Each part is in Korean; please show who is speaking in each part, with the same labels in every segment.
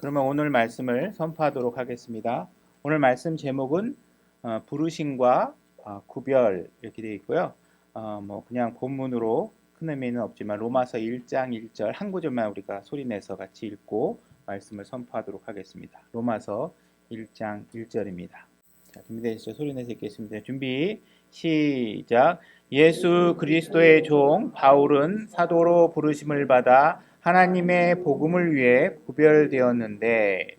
Speaker 1: 그러면 오늘 말씀을 선포하도록 하겠습니다. 오늘 말씀 제목은 부르심과 구별 이렇게 되어 있고요. 그냥 본문으로 큰 의미는 없지만 로마서 1장 1절 한 구절만 우리가 소리내서 같이 읽고 말씀을 선포하도록 하겠습니다. 로마서 1장 1절입니다. 자, 준비되시죠? 소리내서 읽겠습니다. 준비 시작. 예수 그리스도의 종 바울은 사도로 부르심을 받아 하나님의 복음을 위해 구별되었는데,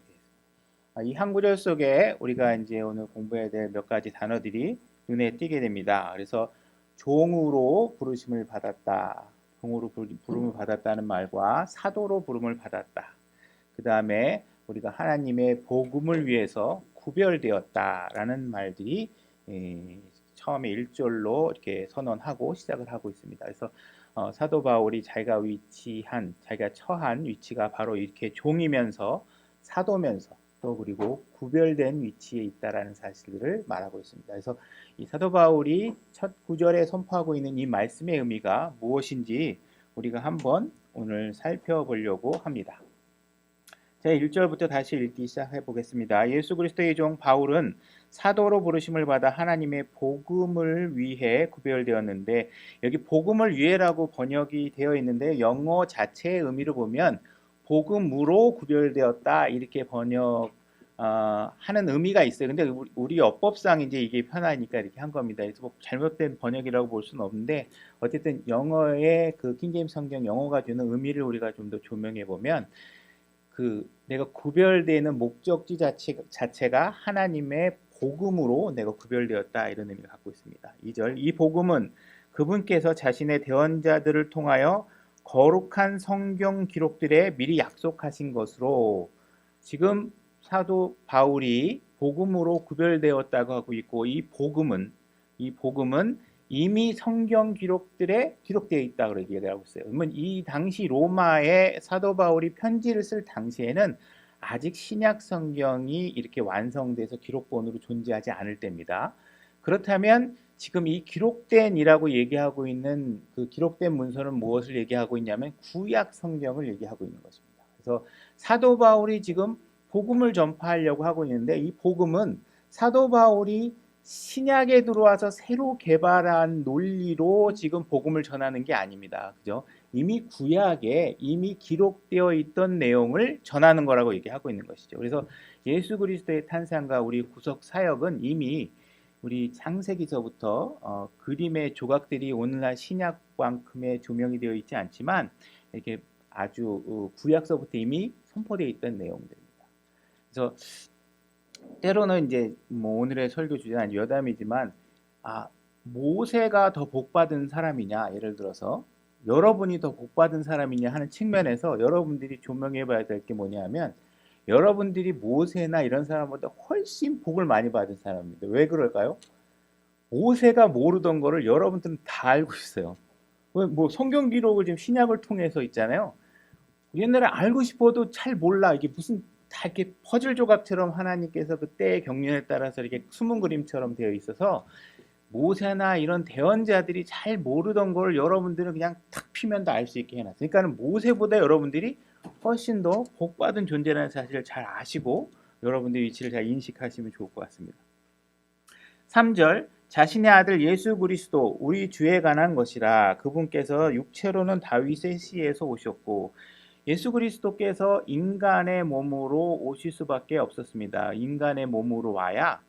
Speaker 1: 이 한 구절 속에 우리가 이제 오늘 공부해야 될 몇 가지 단어들이 눈에 띄게 됩니다. 그래서 종으로 부르심을 받았다, 종으로 부름을 받았다는 말과 사도로 부름을 받았다. 그 다음에 우리가 하나님의 복음을 위해서 구별되었다라는 말들이 처음에 1절로 이렇게 선언하고 시작을 하고 있습니다. 그래서 사도 바울이 자기가 처한 위치가 바로 이렇게 종이면서 사도면서 또 그리고 구별된 위치에 있다라는 사실을 말하고 있습니다. 그래서 이 사도 바울이 첫 구절에 선포하고 있는 이 말씀의 의미가 무엇인지 우리가 한번 오늘 살펴보려고 합니다. 자, 1절부터 다시 읽기 시작해 보겠습니다. 예수 그리스도의 종 바울은 사도로 부르심을 받아 하나님의 복음을 위해 구별되었는데, 여기 복음을 위해라고 번역이 되어 있는데 영어 자체의 의미를 보면 복음으로 구별되었다 이렇게 하는 의미가 있어요. 근데 우리 어법상 이제 이게 편하니까 이렇게 한 겁니다. 그래서 뭐 잘못된 번역이라고 볼 수는 없는데 어쨌든 영어의 그 킹제임스 성경 영어가 주는 의미를 우리가 좀 더 조명해 보면 내가 구별되는 목적지 자체가 하나님의 복음으로 내가 구별되었다 이런 의미를 갖고 있습니다. 2절 이 복음은 그분께서 자신의 대언자들을 통하여 거룩한 성경 기록들에 미리 약속하신 것으로, 지금 사도 바울이 복음으로 구별되었다고 하고 있고 이 복음은 이미 성경 기록들에 기록되어 있다고 얘기하고 있어요. 그러면 이 당시 로마에 사도 바울이 편지를 쓸 당시에는 아직 신약 성경이 이렇게 완성돼서 기록본으로 존재하지 않을 때입니다. 그렇다면 지금 이 기록된이라고 얘기하고 있는 그 기록된 문서는 무엇을 얘기하고 있냐면 구약 성경을 얘기하고 있는 것입니다. 그래서 사도 바울이 지금 복음을 전파하려고 하고 있는데 이 복음은 사도 바울이 신약에 들어와서 새로 개발한 논리로 지금 복음을 전하는 게 아닙니다. 그죠? 이미 구약에 이미 기록되어 있던 내용을 전하는 거라고 얘기하고 있는 것이죠. 그래서 예수 그리스도의 탄생과 우리 구속 사역은 이미 우리 창세기서부터 그림의 조각들이 오늘날 신약만큼의 조명이 되어 있지 않지만 이렇게 아주 구약서부터 이미 선포되어 있던 내용들입니다. 그래서 때로는 이제 오늘의 설교 주제는 여담이지만 모세가 더 복받은 사람이냐, 예를 들어서 여러분이 더 복받은 사람이냐 하는 측면에서 여러분들이 조명해 봐야 될 게 뭐냐면 여러분들이 모세나 이런 사람보다 훨씬 복을 많이 받은 사람입니다. 왜 그럴까요? 모세가 모르던 거를 여러분들은 다 알고 있어요. 성경 기록을 지금 신약을 통해서 있잖아요. 옛날에 알고 싶어도 잘 몰라. 이게 무슨 다 이렇게 퍼즐 조각처럼 하나님께서 그때의 경륜에 따라서 이렇게 숨은 그림처럼 되어 있어서 모세나 이런 대언자들이 잘 모르던 걸 여러분들은 그냥 탁 피면 다 알 수 있게 해놨어요. 그러니까 모세보다 여러분들이 훨씬 더 복받은 존재라는 사실을 잘 아시고 여러분들의 위치를 잘 인식하시면 좋을 것 같습니다. 3절 자신의 아들 예수 그리스도 우리 주에 관한 것이라. 그분께서 육체로는 다윗의 씨에서 오셨고, 예수 그리스도께서 인간의 몸으로 오실 수밖에 없었습니다. 인간의 몸으로 와야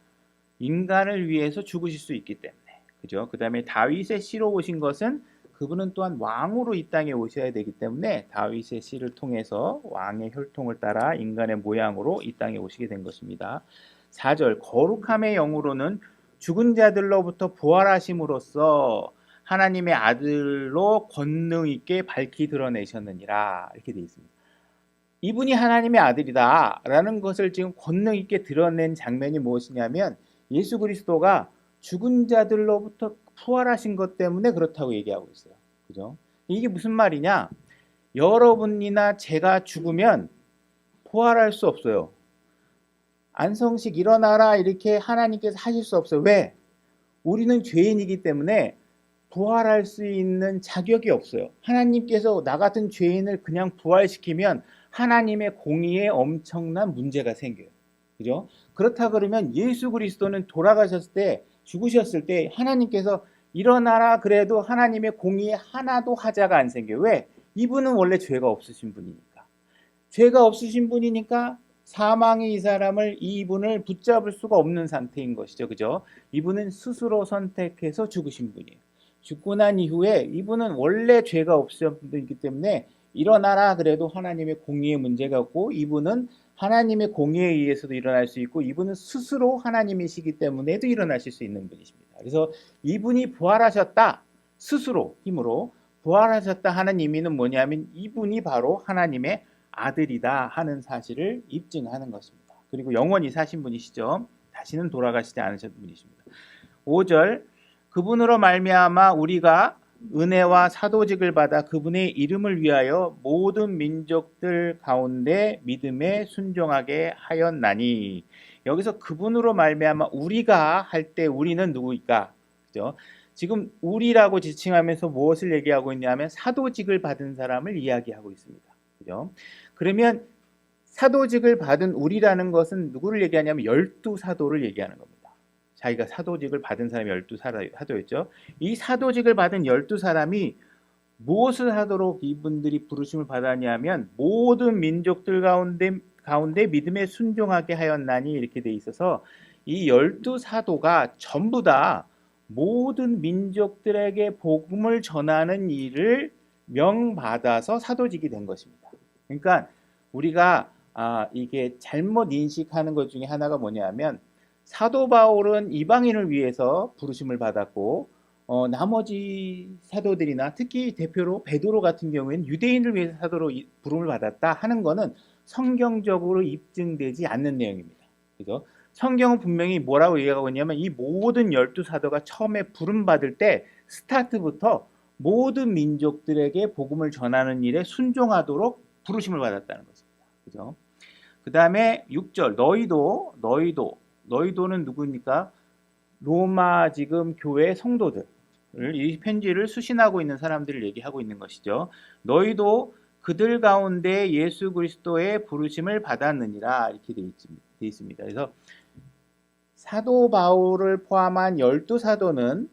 Speaker 1: 인간을 위해서 죽으실 수 있기 때문에, 그죠? 그 다음에 다윗의 씨로 오신 것은 그분은 또한 왕으로 이 땅에 오셔야 되기 때문에 다윗의 씨를 통해서 왕의 혈통을 따라 인간의 모양으로 이 땅에 오시게 된 것입니다. 4절 거룩함의 영으로는 죽은 자들로부터 부활하심으로써 하나님의 아들로 권능 있게 밝히 드러내셨느니라 이렇게 되어 있습니다. 이분이 하나님의 아들이다 라는 것을 지금 권능 있게 드러낸 장면이 무엇이냐면 예수 그리스도가 죽은 자들로부터 부활하신 것 때문에 그렇다고 얘기하고 있어요. 그죠? 이게 무슨 말이냐? 여러분이나 제가 죽으면 부활할 수 없어요. 안성식 일어나라 이렇게 하나님께서 하실 수 없어요. 왜? 우리는 죄인이기 때문에 부활할 수 있는 자격이 없어요. 하나님께서 나 같은 죄인을 그냥 부활시키면 하나님의 공의에 엄청난 문제가 생겨요. 그죠? 그렇다 그러면 예수 그리스도는 돌아가셨을 때, 죽으셨을 때 하나님께서 일어나라 그래도 하나님의 공의에 하나도 하자가 안 생겨요. 왜? 이분은 원래 죄가 없으신 분이니까. 죄가 없으신 분이니까 사망이 이 사람을, 이분을 붙잡을 수가 없는 상태인 것이죠. 그죠? 이분은 스스로 선택해서 죽으신 분이에요. 죽고 난 이후에 이분은 원래 죄가 없으신 분이기 때문에 일어나라 그래도 하나님의 공의의 문제가 없고, 이분은 하나님의 공의에 의해서도 일어날 수 있고, 이분은 스스로 하나님이시기 때문에도 일어나실 수 있는 분이십니다. 그래서 이분이 부활하셨다, 스스로 힘으로 부활하셨다 하는 의미는 뭐냐면 이분이 바로 하나님의 아들이다 하는 사실을 입증하는 것입니다. 그리고 영원히 사신 분이시죠. 다시는 돌아가시지 않으셨던 분이십니다. 5절, 그분으로 말미암아 우리가 은혜와 사도직을 받아 그분의 이름을 위하여 모든 민족들 가운데 믿음에 순종하게 하였나니. 여기서 그분으로 말미암아 우리가 할 때 우리는 누구일까? 그죠? 지금 우리라고 지칭하면서 무엇을 얘기하고 있냐면 사도직을 받은 사람을 이야기하고 있습니다. 그죠? 그러면 사도직을 받은 우리라는 것은 누구를 얘기하냐면 12사도를 얘기하는 겁니다. 자기가 사도직을 받은 사람이 12사도였죠. 이 사도직을 받은 12사람이 무엇을 하도록 이분들이 부르심을 받았냐면 모든 민족들 가운데 믿음에 순종하게 하였나니, 이렇게 돼 있어서 이 12사도가 전부 다 모든 민족들에게 복음을 전하는 일을 명받아서 사도직이 된 것입니다. 그러니까 우리가 이게 잘못 인식하는 것 중에 하나가 뭐냐면, 사도 바울은 이방인을 위해서 부르심을 받았고, 나머지 사도들이나 특히 대표로 베드로 같은 경우에는 유대인을 위해서 사도로 부름을 받았다 하는 것은 성경적으로 입증되지 않는 내용입니다. 그죠? 성경은 분명히 뭐라고 얘기하고 있냐면 이 모든 12사도가 처음에 부름 받을 때 스타트부터 모든 민족들에게 복음을 전하는 일에 순종하도록 부르심을 받았다는 것입니다. 그죠? 그 다음에 6절, 너희도는 누구입니까? 로마 지금 교회 성도들, 이 편지를 수신하고 있는 사람들을 얘기하고 있는 것이죠. 너희도 그들 가운데 예수 그리스도의 부르심을 받았느니라, 이렇게 돼 있습니다. 그래서 사도 바울을 포함한 12사도는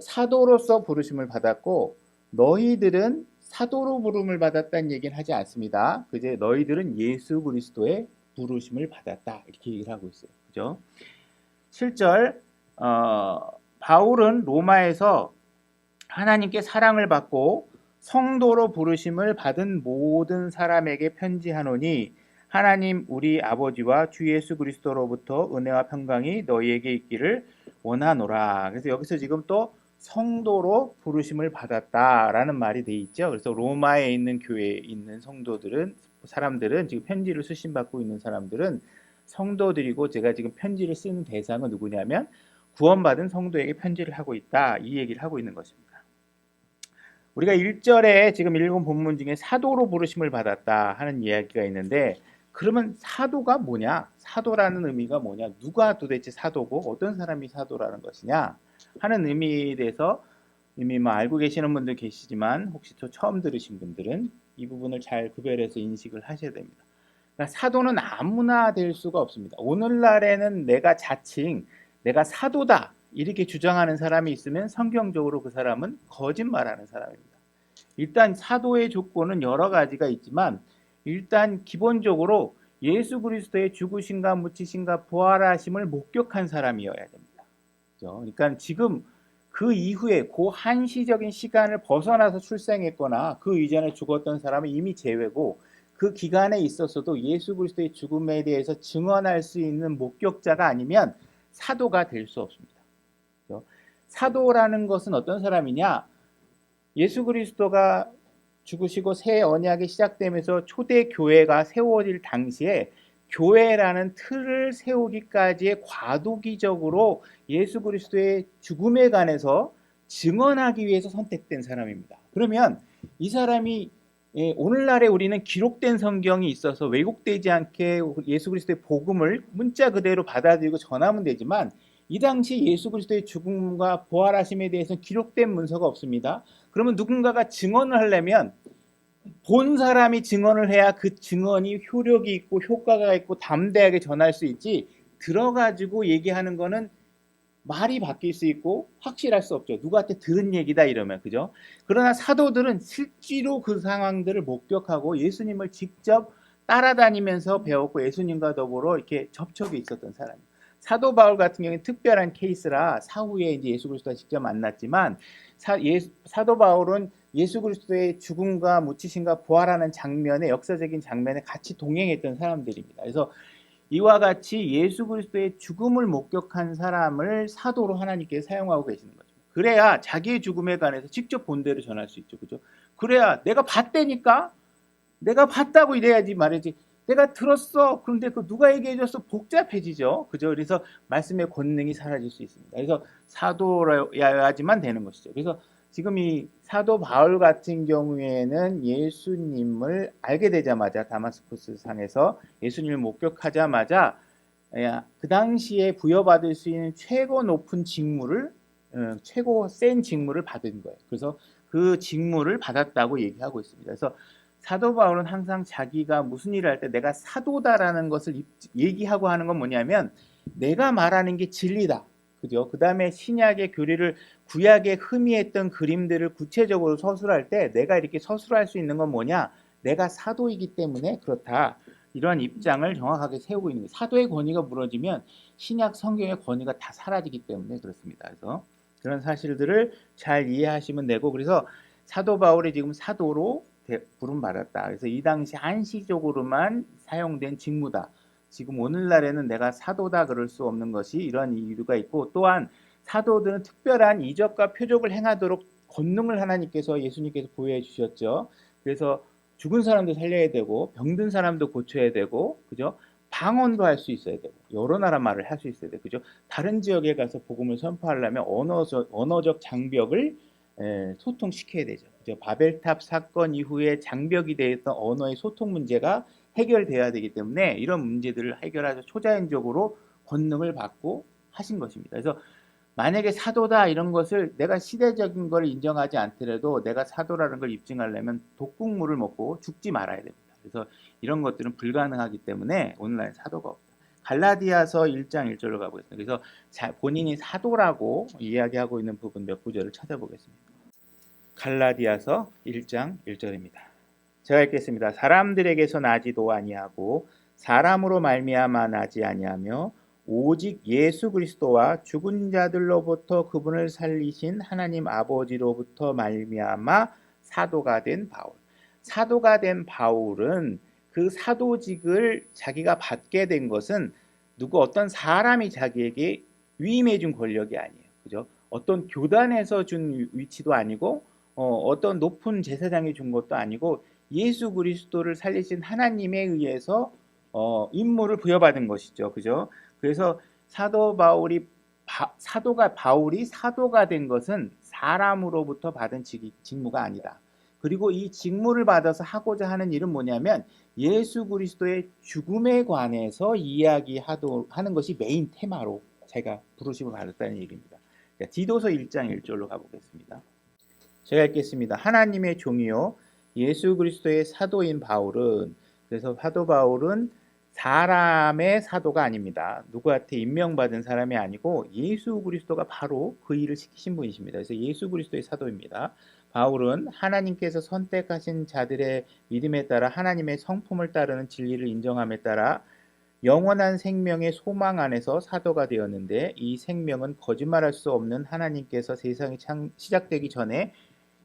Speaker 1: 사도로서 부르심을 받았고, 너희들은 사도로 부름을 받았다는 얘기는 하지 않습니다. 그제 너희들은 예수 그리스도의 부르심을 받았다, 이렇게 얘기를 하고 있어요. 그죠? 7절, 바울은 로마에서 하나님께 사랑을 받고 성도로 부르심을 받은 모든 사람에게 편지하노니 하나님 우리 아버지와 주 예수 그리스도로부터 은혜와 평강이 너희에게 있기를 원하노라. 그래서 여기서 지금 또 성도로 부르심을 받았다라는 말이 돼 있죠. 그래서 로마에 있는 교회에 있는 사람들은 지금 편지를 수신받고 있는 사람들은 성도들이고, 제가 지금 편지를 쓰는 대상은 누구냐면 구원받은 성도에게 편지를 하고 있다, 이 얘기를 하고 있는 것입니다. 우리가 1절에 지금 읽은 본문 중에 사도로 부르심을 받았다 하는 이야기가 있는데, 그러면 사도가 뭐냐? 사도라는 의미가 뭐냐? 누가 도대체 사도고 어떤 사람이 사도라는 것이냐 하는 의미에 대해서 이미 알고 계시는 분들 계시지만 혹시 또 처음 들으신 분들은 이 부분을 잘 구별해서 인식을 하셔야 됩니다. 그러니까 사도는 아무나 될 수가 없습니다. 오늘날에는 내가 사도다 이렇게 주장하는 사람이 있으면 성경적으로 그 사람은 거짓말하는 사람입니다. 일단 사도의 조건은 여러 가지가 있지만, 일단 기본적으로 예수 그리스도의 죽으심과 묻히심과 부활하심을 목격한 사람이어야 됩니다. 그렇죠? 그러니까 지금 그 이후에 그 한시적인 시간을 벗어나서 출생했거나 그 이전에 죽었던 사람은 이미 제외고, 그 기간에 있었어도 예수 그리스도의 죽음에 대해서 증언할 수 있는 목격자가 아니면 사도가 될 수 없습니다. 그렇죠? 사도라는 것은 어떤 사람이냐? 예수 그리스도가 죽으시고 새 언약이 시작되면서 초대 교회가 세워질 당시에 교회라는 틀을 세우기까지의 과도기적으로 예수 그리스도의 죽음에 관해서 증언하기 위해서 선택된 사람입니다. 그러면 이 사람이 오늘날에 우리는 기록된 성경이 있어서 왜곡되지 않게 예수 그리스도의 복음을 문자 그대로 받아들이고 전하면 되지만, 이 당시 예수 그리스도의 죽음과 부활하심에 대해서는 기록된 문서가 없습니다. 그러면 누군가가 증언을 하려면 본 사람이 증언을 해야 그 증언이 효력이 있고 효과가 있고 담대하게 전할 수 있지, 들어가지고 얘기하는 거는 말이 바뀔 수 있고 확실할 수 없죠. 누구한테 들은 얘기다 이러면, 그죠? 그러나 사도들은 실제로 그 상황들을 목격하고 예수님을 직접 따라다니면서 배웠고 예수님과 더불어 이렇게 접촉이 있었던 사람이에요. 사도 바울 같은 경우는 특별한 케이스라 사후에 이제 예수 그리스도와 직접 만났지만, 사도 바울은 예수 그리스도의 죽음과 묻히심과 부활하는 장면에, 역사적인 장면에 같이 동행했던 사람들입니다. 그래서 이와 같이 예수 그리스도의 죽음을 목격한 사람을 사도로 하나님께서 사용하고 계시는 거죠. 그래야 자기의 죽음에 관해서 직접 본대로 전할 수 있죠. 그죠? 그래야 내가 봤다니까? 내가 봤다고 이래야지 말이지. 내가 들었어. 그런데 그 누가 얘기해줬어? 복잡해지죠. 그죠? 그래서 말씀의 권능이 사라질 수 있습니다. 그래서 사도여야지만 되는 것이죠. 그래서 지금 이 사도 바울 같은 경우에는 예수님을 알게 되자마자 다마스쿠스 상에서 예수님을 목격하자마자 그 당시에 부여받을 수 있는 최고 높은 직무를, 최고 센 직무를 받은 거예요. 그래서 그 직무를 받았다고 얘기하고 있습니다. 그래서 사도 바울은 항상 자기가 무슨 일을 할 때 내가 사도다라는 것을 얘기하고 하는 건 뭐냐면, 내가 말하는 게 진리다. 그죠? 그 다음에 신약의 교리를, 구약에 흠이했던 그림들을 구체적으로 서술할 때 내가 이렇게 서술할 수 있는 건 뭐냐? 내가 사도이기 때문에 그렇다. 이러한 입장을 정확하게 세우고 있는 거예요. 사도의 권위가 무너지면 신약 성경의 권위가 다 사라지기 때문에 그렇습니다. 그래서 그런 사실들을 잘 이해하시면 되고, 그래서 사도 바울이 지금 사도로 부름받았다. 그래서 이 당시 한시적으로만 사용된 직무다. 지금 오늘날에는 내가 사도다 그럴 수 없는 것이 이런 이유가 있고, 또한 사도들은 특별한 이적과 표적을 행하도록 권능을 하나님께서, 예수님께서 부여해 주셨죠. 그래서 죽은 사람도 살려야 되고 병든 사람도 고쳐야 되고, 그죠? 방언도 할 수 있어야 되고 여러 나라 말을 할 수 있어야 되고, 그죠? 다른 지역에 가서 복음을 선포하려면 언어적 장벽을 소통시켜야 되죠. 그죠? 바벨탑 사건 이후에 장벽이 되었던 언어의 소통 문제가 해결돼야 되기 때문에 이런 문제들을 해결하셔서 초자연적으로 권능을 받고 하신 것입니다. 그래서 만약에 사도다 이런 것을 내가 시대적인 걸 인정하지 않더라도 내가 사도라는 걸 입증하려면 독국물을 먹고 죽지 말아야 됩니다. 그래서 이런 것들은 불가능하기 때문에 오늘날 사도가 없다. 갈라디아서 1장 1절로 가보겠습니다. 그래서 본인이 사도라고 이야기하고 있는 부분 몇 구절을 찾아보겠습니다. 갈라디아서 1장 1절입니다. 제가 읽겠습니다. 사람들에게서 나지도 아니하고 사람으로 말미암아 나지 아니하며 오직 예수 그리스도와 죽은 자들로부터 그분을 살리신 하나님 아버지로부터 말미암아 사도가 된 바울. 사도가 된 바울은 그 사도직을 자기가 받게 된 것은 어떤 사람이 자기에게 위임해 준 권력이 아니에요. 그죠? 어떤 교단에서 준 위치도 아니고 어떤 높은 제사장이 준 것도 아니고 예수 그리스도를 살리신 하나님에 의해서 임무를 부여받은 것이죠. 그죠? 그래서 바울이 사도가 된 것은 사람으로부터 받은 직무가 아니다. 그리고 이 직무를 받아서 하고자 하는 일은 뭐냐면 예수 그리스도의 죽음에 관해서 이야기하는 것이 메인 테마로 제가 부르심을 받았다는 얘기입니다. 디도서 1장 1절로 가보겠습니다. 제가 읽겠습니다. 하나님의 종이요 예수 그리스도의 사도인 바울은, 그래서 사도 바울은 사람의 사도가 아닙니다. 누구한테 임명받은 사람이 아니고 예수 그리스도가 바로 그 일을 시키신 분이십니다. 그래서 예수 그리스도의 사도입니다. 바울은 하나님께서 선택하신 자들의 믿음에 따라 하나님의 성품을 따르는 진리를 인정함에 따라 영원한 생명의 소망 안에서 사도가 되었는데, 이 생명은 거짓말할 수 없는 하나님께서 세상이 시작되기 전에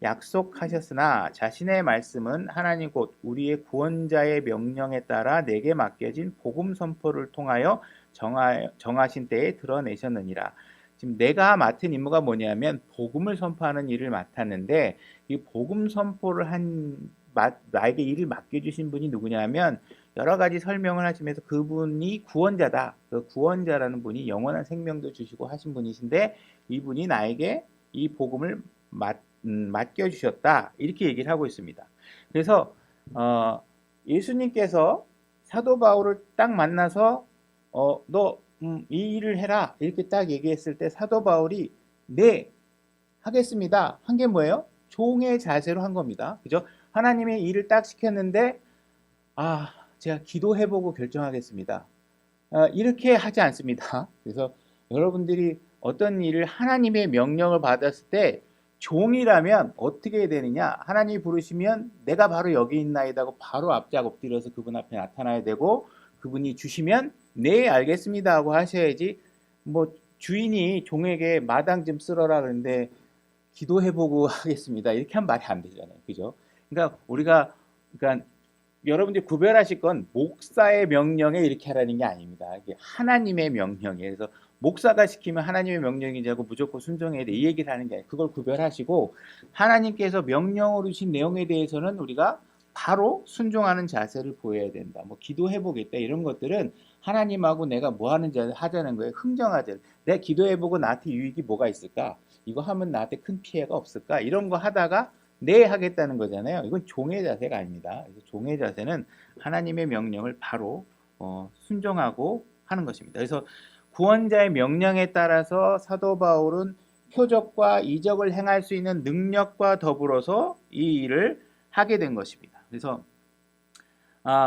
Speaker 1: 약속하셨으나 자신의 말씀은 하나님 곧 우리의 구원자의 명령에 따라 내게 맡겨진 복음 선포를 통하여 정하신 때에 드러내셨느니라. 지금 내가 맡은 임무가 뭐냐면 복음을 선포하는 일을 맡았는데, 이 복음 선포를 나에게 일을 맡겨주신 분이 누구냐면 여러 가지 설명을 하시면서 그분이 구원자다. 그 구원자라는 분이 영원한 생명도 주시고 하신 분이신데, 이분이 나에게 이 복음을 맡겨주셨다. 이렇게 얘기를 하고 있습니다. 그래서 예수님께서 사도 바울을 딱 만나서 너 이 일을 해라 이렇게 딱 얘기했을 때 사도 바울이 네 하겠습니다 한 게 뭐예요? 종의 자세로 한 겁니다. 그죠? 하나님의 일을 딱 시켰는데 제가 기도해보고 결정하겠습니다. 이렇게 하지 않습니다. 그래서 여러분들이 어떤 일을 하나님의 명령을 받았을 때 종이라면 어떻게 되느냐? 하나님이 부르시면 내가 바로 여기 있나이다 하고 바로 앞짝 엎드려서 그분 앞에 나타나야 되고, 그분이 주시면 네 알겠습니다 하고 하셔야지. 뭐 주인이 종에게 마당 좀 쓸어라 그러는데 기도해보고 하겠습니다 이렇게 하면 말이 안 되잖아요. 그죠? 그러니까 여러분들이 구별하실 건 목사의 명령에 이렇게 하라는 게 아닙니다. 이게 하나님의 명령이에요. 그래서 목사가 시키면 하나님의 명령이지 하고 무조건 순종해야 돼, 이 얘기를 하는 게 아니에요. 그걸 구별하시고 하나님께서 명령으로 주신 내용에 대해서는 우리가 바로 순종하는 자세를 보여야 된다. 뭐 기도해보겠다 이런 것들은 하나님하고 내가 뭐 하는지 하자는 거예요. 흥정하자. 내가 기도해보고 나한테 유익이 뭐가 있을까? 이거 하면 나한테 큰 피해가 없을까? 이런 거 하다가 네 하겠다는 거잖아요. 이건 종의 자세가 아닙니다. 그래서 종의 자세는 하나님의 명령을 바로 순종하고 하는 것입니다. 그래서 구원자의 명령에 따라서 사도 바울은 표적과 이적을 행할 수 있는 능력과 더불어서 이 일을 하게 된 것입니다. 그래서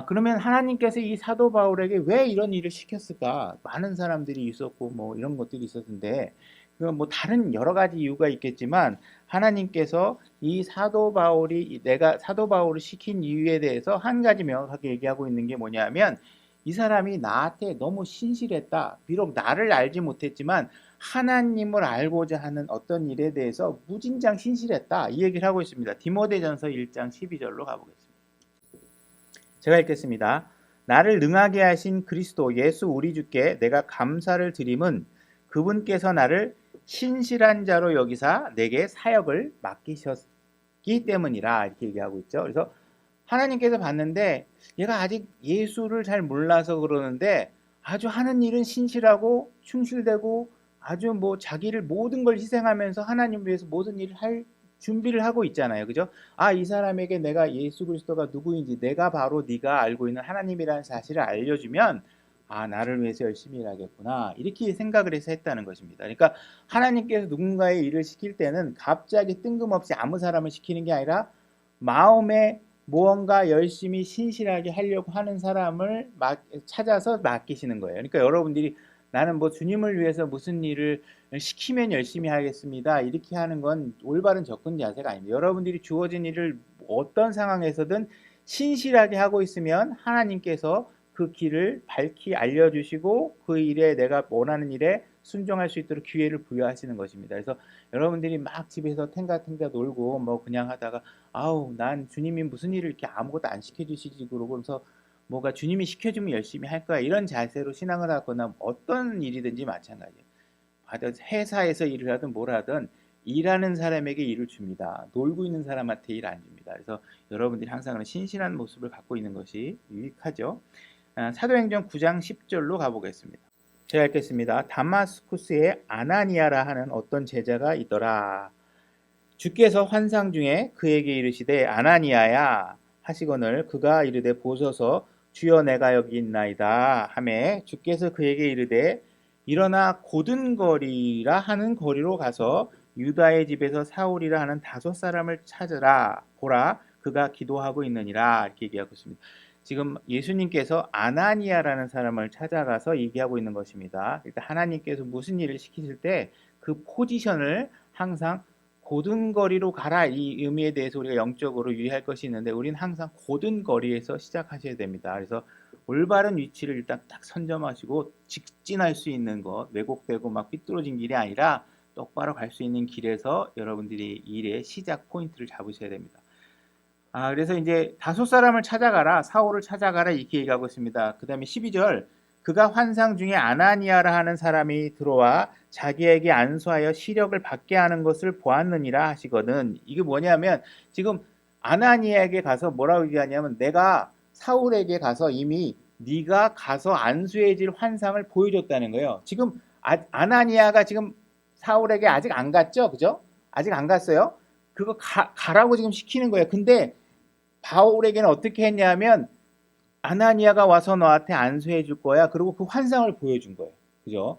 Speaker 1: 그러면 하나님께서 이 사도 바울에게 왜 이런 일을 시켰을까? 많은 사람들이 있었고 뭐 이런 것들이 있었는데 뭐 다른 여러 가지 이유가 있겠지만 하나님께서 이 사도 바울이 내가 사도 바울을 시킨 이유에 대해서 한 가지 명확하게 얘기하고 있는 게 뭐냐면 이 사람이 나한테 너무 신실했다. 비록 나를 알지 못했지만 하나님을 알고자 하는 어떤 일에 대해서 무진장 신실했다. 이 얘기를 하고 있습니다. 디모데전서 1장 12절로 가보겠습니다. 제가 읽겠습니다. 나를 능하게 하신 그리스도 예수 우리 주께 내가 감사를 드림은 그분께서 나를 신실한 자로 여기사 내게 사역을 맡기셨기 때문이라, 이렇게 얘기하고 있죠. 그래서 하나님께서 봤는데 얘가 아직 예수를 잘 몰라서 그러는데 아주 하는 일은 신실하고 충실되고 아주 뭐 자기를 모든 걸 희생하면서 하나님 위해서 모든 일을 할 준비를 하고 있잖아요. 그죠? 이 사람에게 내가 예수 그리스도가 누구인지, 내가 바로 네가 알고 있는 하나님이라는 사실을 알려주면 나를 위해서 열심히 일하겠구나, 이렇게 생각을 해서 했다는 것입니다. 그러니까 하나님께서 누군가의 일을 시킬 때는 갑자기 뜬금없이 아무 사람을 시키는 게 아니라 마음에 무언가 열심히 신실하게 하려고 하는 사람을 찾아서 맡기시는 거예요. 그러니까 여러분들이 나는 뭐 주님을 위해서 무슨 일을 시키면 열심히 하겠습니다, 이렇게 하는 건 올바른 접근 자세가 아닙니다. 여러분들이 주어진 일을 어떤 상황에서든 신실하게 하고 있으면 하나님께서 그 길을 밝히 알려주시고 그 일에, 내가 원하는 일에 순종할 수 있도록 기회를 부여하시는 것입니다. 그래서 여러분들이 막 집에서 탱가탱가 놀고 뭐 그냥 하다가 난 주님이 무슨 일을 이렇게 아무것도 안 시켜주시지 그러면서 뭐가 주님이 시켜주면 열심히 할 거야, 이런 자세로 신앙을 하거나 어떤 일이든지 마찬가지예요. 회사에서 일을 하든 뭘 하든 일하는 사람에게 일을 줍니다. 놀고 있는 사람한테 일 안 줍니다. 그래서 여러분들이 항상 신실한 모습을 갖고 있는 것이 유익하죠. 사도행전 9장 10절로 가보겠습니다. 제가 읽겠습니다. 다마스쿠스에 아나니아라 하는 어떤 제자가 있더라. 주께서 환상 중에 그에게 이르시되 아나니아야 하시거늘 그가 이르되 보소서 주여 내가 여기 있나이다 하매 주께서 그에게 이르되 일어나 고든거리라 하는 거리로 가서 유다의 집에서 사울이라 하는 5사람을 찾으라. 보라 그가 기도하고 있느니라, 이렇게 얘기하고 있습니다. 지금 예수님께서 아나니아라는 사람을 찾아가서 얘기하고 있는 것입니다. 일단 하나님께서 무슨 일을 시키실 때 그 포지션을 항상 고든거리로 가라, 이 의미에 대해서 우리가 영적으로 유의할 것이 있는데 우리는 항상 고든거리에서 시작하셔야 됩니다. 그래서 올바른 위치를 일단 딱 선점하시고 직진할 수 있는 것, 왜곡되고 막 삐뚤어진 길이 아니라 똑바로 갈 수 있는 길에서 여러분들이 일의 시작 포인트를 잡으셔야 됩니다. 그래서 이제 5사람을 찾아가라, 사울을 찾아가라, 이렇게 얘기하고 있습니다. 그 다음에 12절, 그가 환상 중에 아나니아라 하는 사람이 들어와 자기에게 안수하여 시력을 받게 하는 것을 보았느니라 하시거든. 이게 뭐냐면 지금 아나니아에게 가서 뭐라고 얘기하냐면 내가 사울에게 가서 이미 네가 가서 안수해 줄 환상을 보여줬다는 거예요. 지금 아나니아가 지금 사울에게 아직 안 갔죠? 그죠? 아직 안 갔어요. 그거 가라고 지금 시키는 거예요. 근데 바울에게는 어떻게 했냐면 아나니아가 와서 너한테 안수해 줄 거야. 그리고 그 환상을 보여준 거예요. 그죠?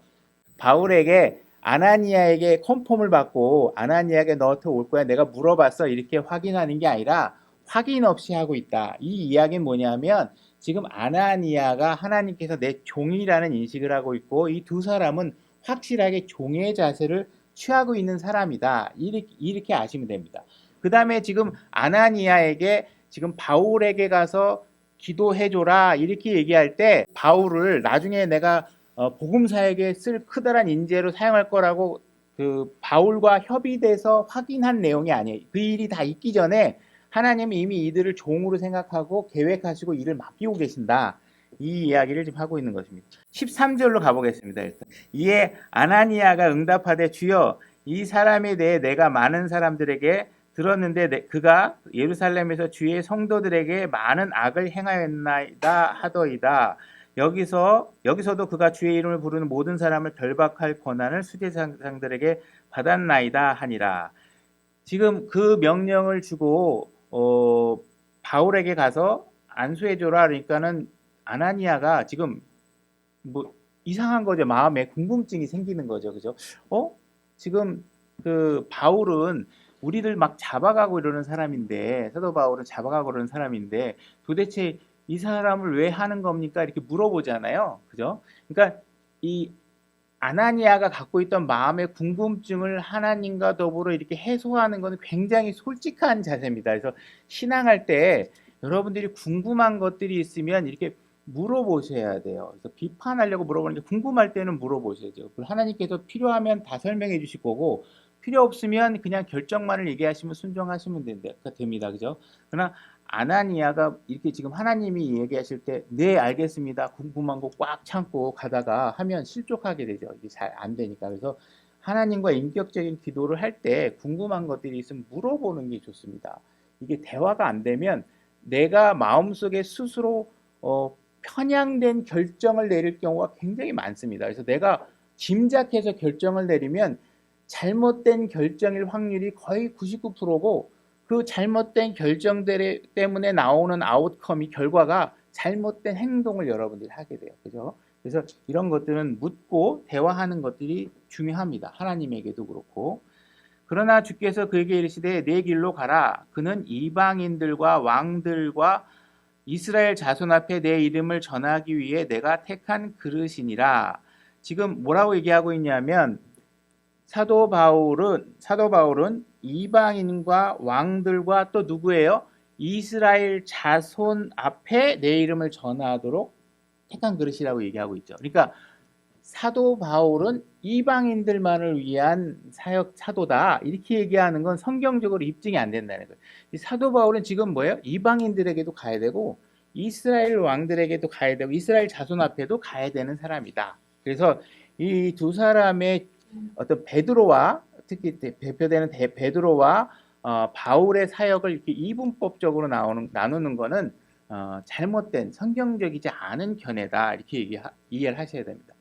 Speaker 1: 바울에게 아나니아에게 컨펌을 받고 아나니아에게 너한테 올 거야, 내가 물어봤어, 이렇게 확인하는 게 아니라 확인 없이 하고 있다. 이 이야기는 뭐냐면 지금 아나니아가 하나님께서 내 종이라는 인식을 하고 있고 이 두 사람은 확실하게 종의 자세를 취하고 있는 사람이다. 이렇게 아시면 됩니다. 그 다음에 지금 아나니아에게 지금 바울에게 가서 기도해줘라 이렇게 얘기할 때 바울을 나중에 내가 복음사에게 쓸 크다란 인재로 사용할 거라고 그 바울과 협의돼서 확인한 내용이 아니에요. 그 일이 다 있기 전에 하나님이 이미 이들을 종으로 생각하고 계획하시고 일을 맡기고 계신다. 이 이야기를 지금 하고 있는 것입니다. 13절로 가보겠습니다. 일단 이에 아나니아가 응답하되 주여 이 사람에 대해 내가 많은 사람들에게 들었는데 그가 예루살렘에서 주의 성도들에게 많은 악을 행하였나이다 하더이다. 여기서도 그가 주의 이름을 부르는 모든 사람을 결박할 권한을 수제사장들에게 받았나이다 하니라. 지금 그 명령을 주고 바울에게 가서 안수해줘라. 그러니까는 아나니아가 지금 뭐 이상한 거죠. 마음에 궁금증이 생기는 거죠. 그죠? 지금 그 바울은 우리를 막 잡아가고 이러는 사람인데, 사도 바울은 잡아가고 그러는 사람인데 도대체 이 사람을 왜 하는 겁니까? 이렇게 물어보잖아요. 그죠? 그러니까 이 아나니아가 갖고 있던 마음의 궁금증을 하나님과 더불어 이렇게 해소하는 것은 굉장히 솔직한 자세입니다. 그래서 신앙할 때 여러분들이 궁금한 것들이 있으면 이렇게 물어보셔야 돼요. 그래서 비판하려고 물어보는 게 궁금할 때는 물어보셔야죠. 하나님께서 필요하면 다 설명해 주실 거고 필요 없으면 그냥 결정만을 얘기하시면 순종하시면 됩니다. 그죠? 그러나 아나니아가 이렇게 지금 하나님이 얘기하실 때 네 알겠습니다. 궁금한 거 꽉 참고 가다가 하면 실족하게 되죠. 이게 잘 안 되니까. 그래서 하나님과 인격적인 기도를 할 때 궁금한 것들이 있으면 물어보는 게 좋습니다. 이게 대화가 안 되면 내가 마음속에 스스로 편향된 결정을 내릴 경우가 굉장히 많습니다. 그래서 내가 짐작해서 결정을 내리면 잘못된 결정일 확률이 거의 99%고 그 잘못된 결정들 때문에 나오는 아웃컴이 결과가 잘못된 행동을 여러분들이 하게 돼요. 그죠? 그래서 이런 것들은 묻고 대화하는 것들이 중요합니다. 하나님에게도 그렇고. 그러나 주께서 그에게 이르시되 내 길로 가라. 그는 이방인들과 왕들과 이스라엘 자손 앞에 내 이름을 전하기 위해 내가 택한 그릇이니라. 지금 뭐라고 얘기하고 있냐면 사도 바울은 이방인과 왕들과 또 누구예요? 이스라엘 자손 앞에 내 이름을 전하도록 택한 그릇이라고 얘기하고 있죠. 그러니까 사도 바울은 이방인들만을 위한 사도다. 이렇게 얘기하는 건 성경적으로 입증이 안 된다는 거예요. 사도 바울은 지금 뭐예요? 이방인들에게도 가야 되고 이스라엘 왕들에게도 가야 되고 이스라엘 자손 앞에도 가야 되는 사람이다. 그래서 이 두 사람의 어떤 베드로와 특히 대표되는 베드로와 바울의 사역을 이렇게 이분법적으로 나누는 것은 잘못된 성경적이지 않은 견해다 이렇게 이해를 하셔야 됩니다.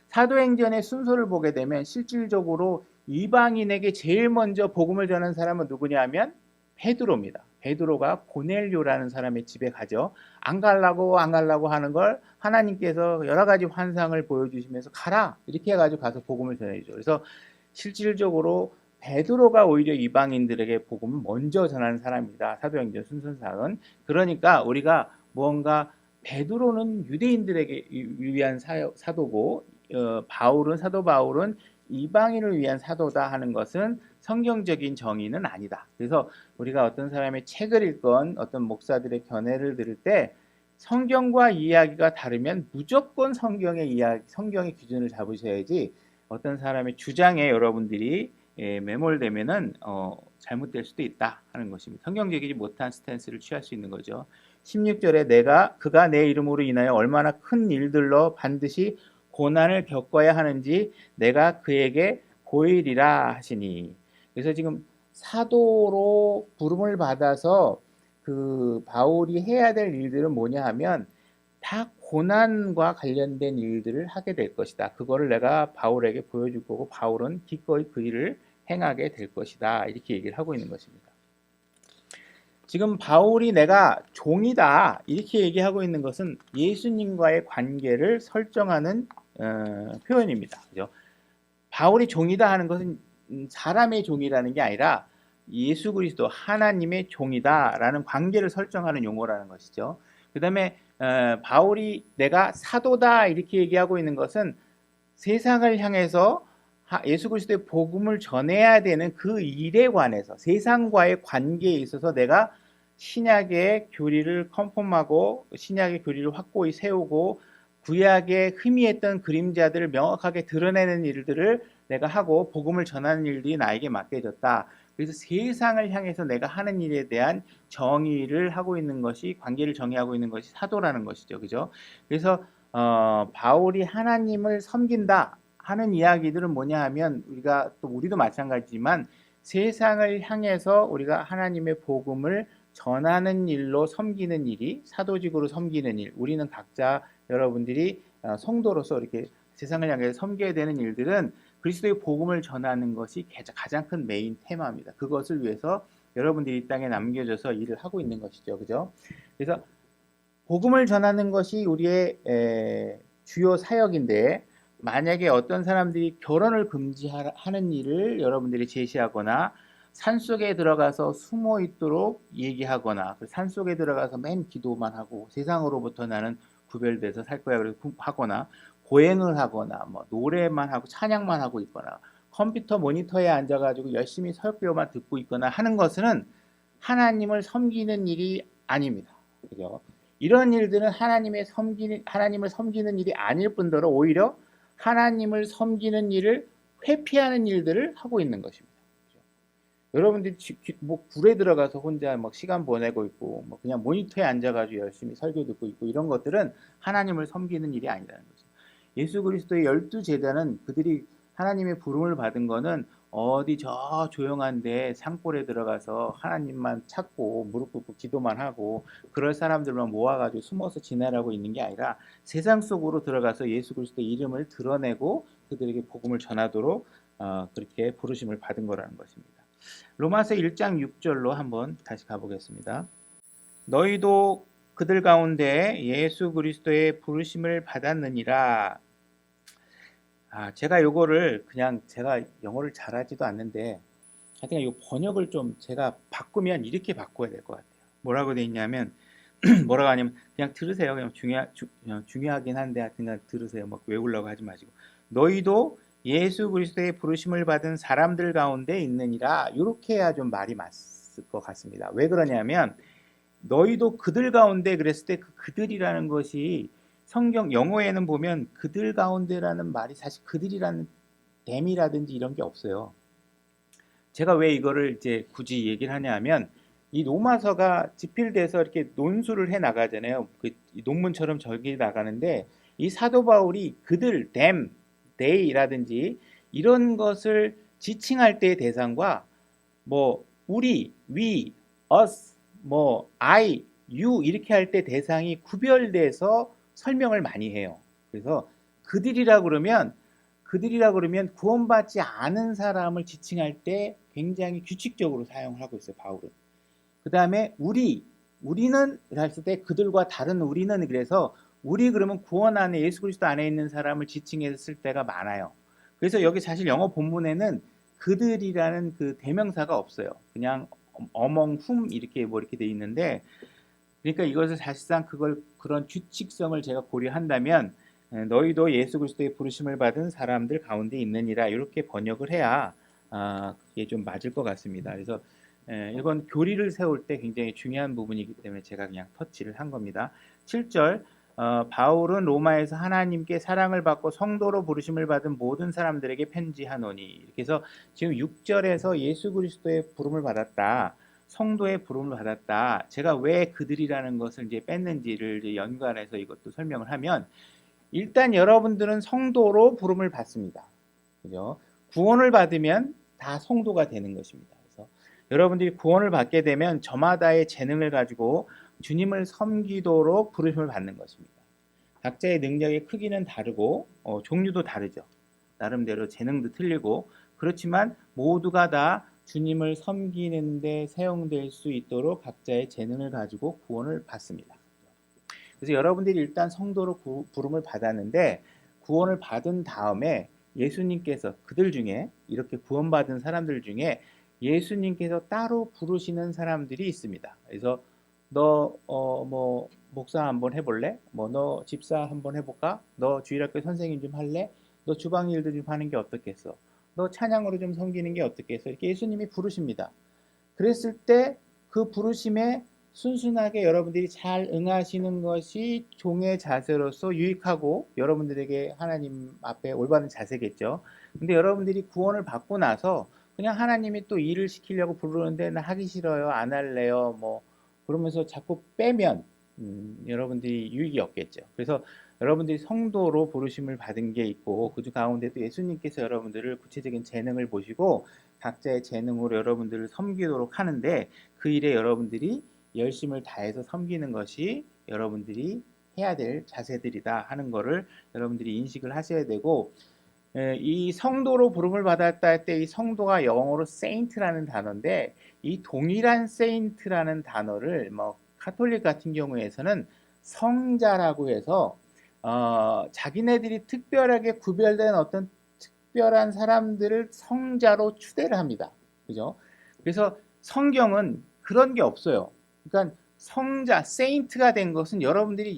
Speaker 1: 사도행전의 순서를 보게 되면 실질적으로 이방인에게 제일 먼저 복음을 전한 사람은 누구냐면 베드로입니다. 베드로가 고넬료라는 사람의 집에 가죠. 안 가려고 하는 걸 하나님께서 여러 가지 환상을 보여주시면서 가라 이렇게 해가지고 가서 복음을 전해주죠. 그래서 실질적으로 베드로가 오히려 이방인들에게 복음을 먼저 전하는 사람입니다. 사도행전 순서상은. 그러니까 우리가 뭔가 베드로는 유대인들에게 위한 사도고 사도 바울은 이방인을 위한 사도다 하는 것은 성경적인 정의는 아니다. 그래서 우리가 어떤 사람의 책을 읽건 어떤 목사들의 견해를 들을 때 성경과 이야기가 다르면 무조건 성경의 기준을 잡으셔야지 어떤 사람의 주장에 여러분들이 매몰되면은 잘못될 수도 있다 하는 것입니다. 성경적이지 못한 스탠스를 취할 수 있는 거죠. 16절에 그가 내 이름으로 인하여 얼마나 큰 일들로 반드시 고난을 겪어야 하는지 내가 그에게 보이리라 하시니. 그래서 지금 사도로 부름을 받아서 그 바울이 해야 될 일들은 뭐냐 하면 다 고난과 관련된 일들을 하게 될 것이다. 그거를 내가 바울에게 보여줄 거고 바울은 기꺼이 그 일을 행하게 될 것이다. 이렇게 얘기를 하고 있는 것입니다. 지금 바울이 내가 종이다 이렇게 얘기하고 있는 것은 예수님과의 관계를 설정하는 표현입니다. 그죠? 바울이 종이다 하는 것은 사람의 종이라는 게 아니라 예수 그리스도 하나님의 종이다라는 관계를 설정하는 용어라는 것이죠. 그 다음에 바울이 내가 사도다 이렇게 얘기하고 있는 것은 세상을 향해서 예수 그리스도의 복음을 전해야 되는 그 일에 관해서 세상과의 관계에 있어서 내가 신약의 교리를 컨펌하고 신약의 교리를 확고히 세우고 구약에 희미했던 그림자들을 명확하게 드러내는 일들을 내가 하고 복음을 전하는 일들이 나에게 맡겨졌다. 그래서 세상을 향해서 내가 하는 일에 대한 정의를 하고 있는 것이 관계를 정의하고 있는 것이 사도라는 것이죠. 그죠? 그래서 바울이 하나님을 섬긴다 하는 이야기들은 뭐냐 하면 우리도 마찬가지지만 세상을 향해서 우리가 하나님의 복음을 전하는 일로 섬기는 일이 사도직으로 섬기는 일, 우리는 각자 여러분들이 성도로서 이렇게 세상을 향해서 섬겨야 되는 일들은 그리스도의 복음을 전하는 것이 가장 큰 메인 테마입니다. 그것을 위해서 여러분들이 이 땅에 남겨져서 일을 하고 있는 것이죠. 그죠? 그래서 복음을 전하는 것이 우리의 주요 사역인데 만약에 어떤 사람들이 결혼을 금지하는 일을 여러분들이 제시하거나 산속에 들어가서 숨어 있도록 얘기하거나 산속에 들어가서 맨 기도만 하고 세상으로부터 나는 구별돼서 살 거야 그래서 하거나 고행을 하거나 뭐 노래만 하고 찬양만 하고 있거나 컴퓨터 모니터에 앉아가지고 열심히 설교만 듣고 있거나 하는 것은 하나님을 섬기는 일이 아닙니다. 그죠? 이런 일들은 하나님을 섬기는 일이 아닐 뿐더러 오히려 하나님을 섬기는 일을 회피하는 일들을 하고 있는 것입니다. 그죠? 여러분들이 뭐 굴에 들어가서 혼자 막 시간 보내고 있고 뭐 그냥 모니터에 앉아가지고 열심히 설교 듣고 있고 이런 것들은 하나님을 섬기는 일이 아니라는 거죠. 예수 그리스도의 12제자는 그들이 하나님의 부름을 받은 거는 어디 저 조용한데 산골에 들어가서 하나님만 찾고 무릎 꿇고 기도만 하고 그럴 사람들만 모아가지고 숨어서 지내라고 있는 게 아니라 세상 속으로 들어가서 예수 그리스도의 이름을 드러내고 그들에게 복음을 전하도록 그렇게 부르심을 받은 거라는 것입니다. 로마서 1장 6절로 한번 다시 가보겠습니다. 너희도 그들 가운데 예수 그리스도의 부르심을 받았느니라. 제가 요거를 제가 영어를 잘하지도 않는데 하여튼 이 번역을 좀 제가 바꾸면 이렇게 바꿔야 될 것 같아요. 뭐라고 돼 있냐면 뭐라고 하냐면 그냥 들으세요. 그냥 중요하긴 한데 하여튼 들으세요. 막 외우려고 하지 마시고 너희도 예수 그리스도의 부르심을 받은 사람들 가운데 있느니라. 이렇게 해야 좀 말이 맞을 것 같습니다. 왜 그러냐면 너희도 그들 가운데 그랬을 때 그들이라는 것이 성경 영어에는 보면 그들 가운데라는 말이 사실 그들이라는 댐이라든지 이런 게 없어요. 제가 왜 이거를 이제 굳이 얘기를 하냐면 이 로마서가 집필돼서 이렇게 논술을 해 나가잖아요. 그 논문처럼 절기 나가는데 이 사도 바울이 그들, them, they라든지 이런 것을 지칭할 때의 대상과 뭐 우리, we, us, 뭐 I, you 이렇게 할 때 대상이 구별돼서 설명을 많이 해요. 그래서 그들이라 그러면 구원받지 않은 사람을 지칭할 때 굉장히 규칙적으로 사용을 하고 있어요, 바울은. 그 다음에 우리는 했을 때 그들과 다른 우리는 그래서 우리 그러면 구원 안에 예수 그리스도 안에 있는 사람을 지칭했을 때가 많아요. 그래서 여기 사실 영어 본문에는 그들이라는 그 대명사가 없어요. 그냥 among whom 이렇게 뭐 이렇게 돼 있는데 그러니까 이것을 사실상 그런 규칙성을 제가 고려한다면 너희도 예수 그리스도의 부르심을 받은 사람들 가운데 있느니라 이렇게 번역을 해야 그게 좀 맞을 것 같습니다. 그래서 이건 교리를 세울 때 굉장히 중요한 부분이기 때문에 제가 그냥 터치를 한 겁니다. 7절 바울은 로마에서 하나님께 사랑을 받고 성도로 부르심을 받은 모든 사람들에게 편지하노니 이렇게 해서 지금 6절에서 예수 그리스도의 부름을 받았다. 성도의 부름을 받았다. 제가 왜 그들이라는 것을 이제 뺐는지를 이제 연관해서 이것도 설명을 하면 일단 여러분들은 성도로 부름을 받습니다. 그죠? 구원을 받으면 다 성도가 되는 것입니다. 그래서 여러분들이 구원을 받게 되면 저마다의 재능을 가지고 주님을 섬기도록 부르심을 받는 것입니다. 각자의 능력의 크기는 다르고 종류도 다르죠. 나름대로 재능도 틀리고 그렇지만 모두가 다 주님을 섬기는 데 사용될 수 있도록 각자의 재능을 가지고 구원을 받습니다. 그래서 여러분들이 일단 성도로 부름을 받았는데 구원을 받은 다음에 예수님께서 그들 중에 이렇게 구원받은 사람들 중에 예수님께서 따로 부르시는 사람들이 있습니다. 그래서 너 뭐 목사 한번 해볼래? 뭐 너 집사 한번 해볼까? 너 주일학교 선생님 좀 할래? 너 주방 일도 좀 하는 게 어떻겠어? 너 찬양으로 좀 섬기는 게 어떻겠어? 이렇게 예수님이 부르십니다. 그랬을 때 그 부르심에 순순하게 여러분들이 잘 응하시는 것이 종의 자세로서 유익하고 여러분들에게 하나님 앞에 올바른 자세겠죠. 근데 여러분들이 구원을 받고 나서 그냥 하나님이 또 일을 시키려고 부르는데 나 하기 싫어요, 안 할래요, 뭐 그러면서 자꾸 빼면 여러분들이 유익이 없겠죠. 그래서 여러분들이 성도로 부르심을 받은 게 있고 그 가운데도 예수님께서 여러분들을 구체적인 재능을 보시고 각자의 재능으로 여러분들을 섬기도록 하는데 그 일에 여러분들이 열심을 다해서 섬기는 것이 여러분들이 해야 될 자세들이다 하는 것을 여러분들이 인식을 하셔야 되고, 이 성도로 부름을 받았다 할 때 이 성도가 영어로 saint라는 단어인데 이 동일한 saint라는 단어를 뭐 카톨릭 같은 경우에서는 성자라고 해서 자기네들이 특별하게 구별된 어떤 특별한 사람들을 성자로 추대를 합니다. 그죠? 그래서 성경은 그런 게 없어요. 그러니까 성자, 세인트가 된 것은 여러분들이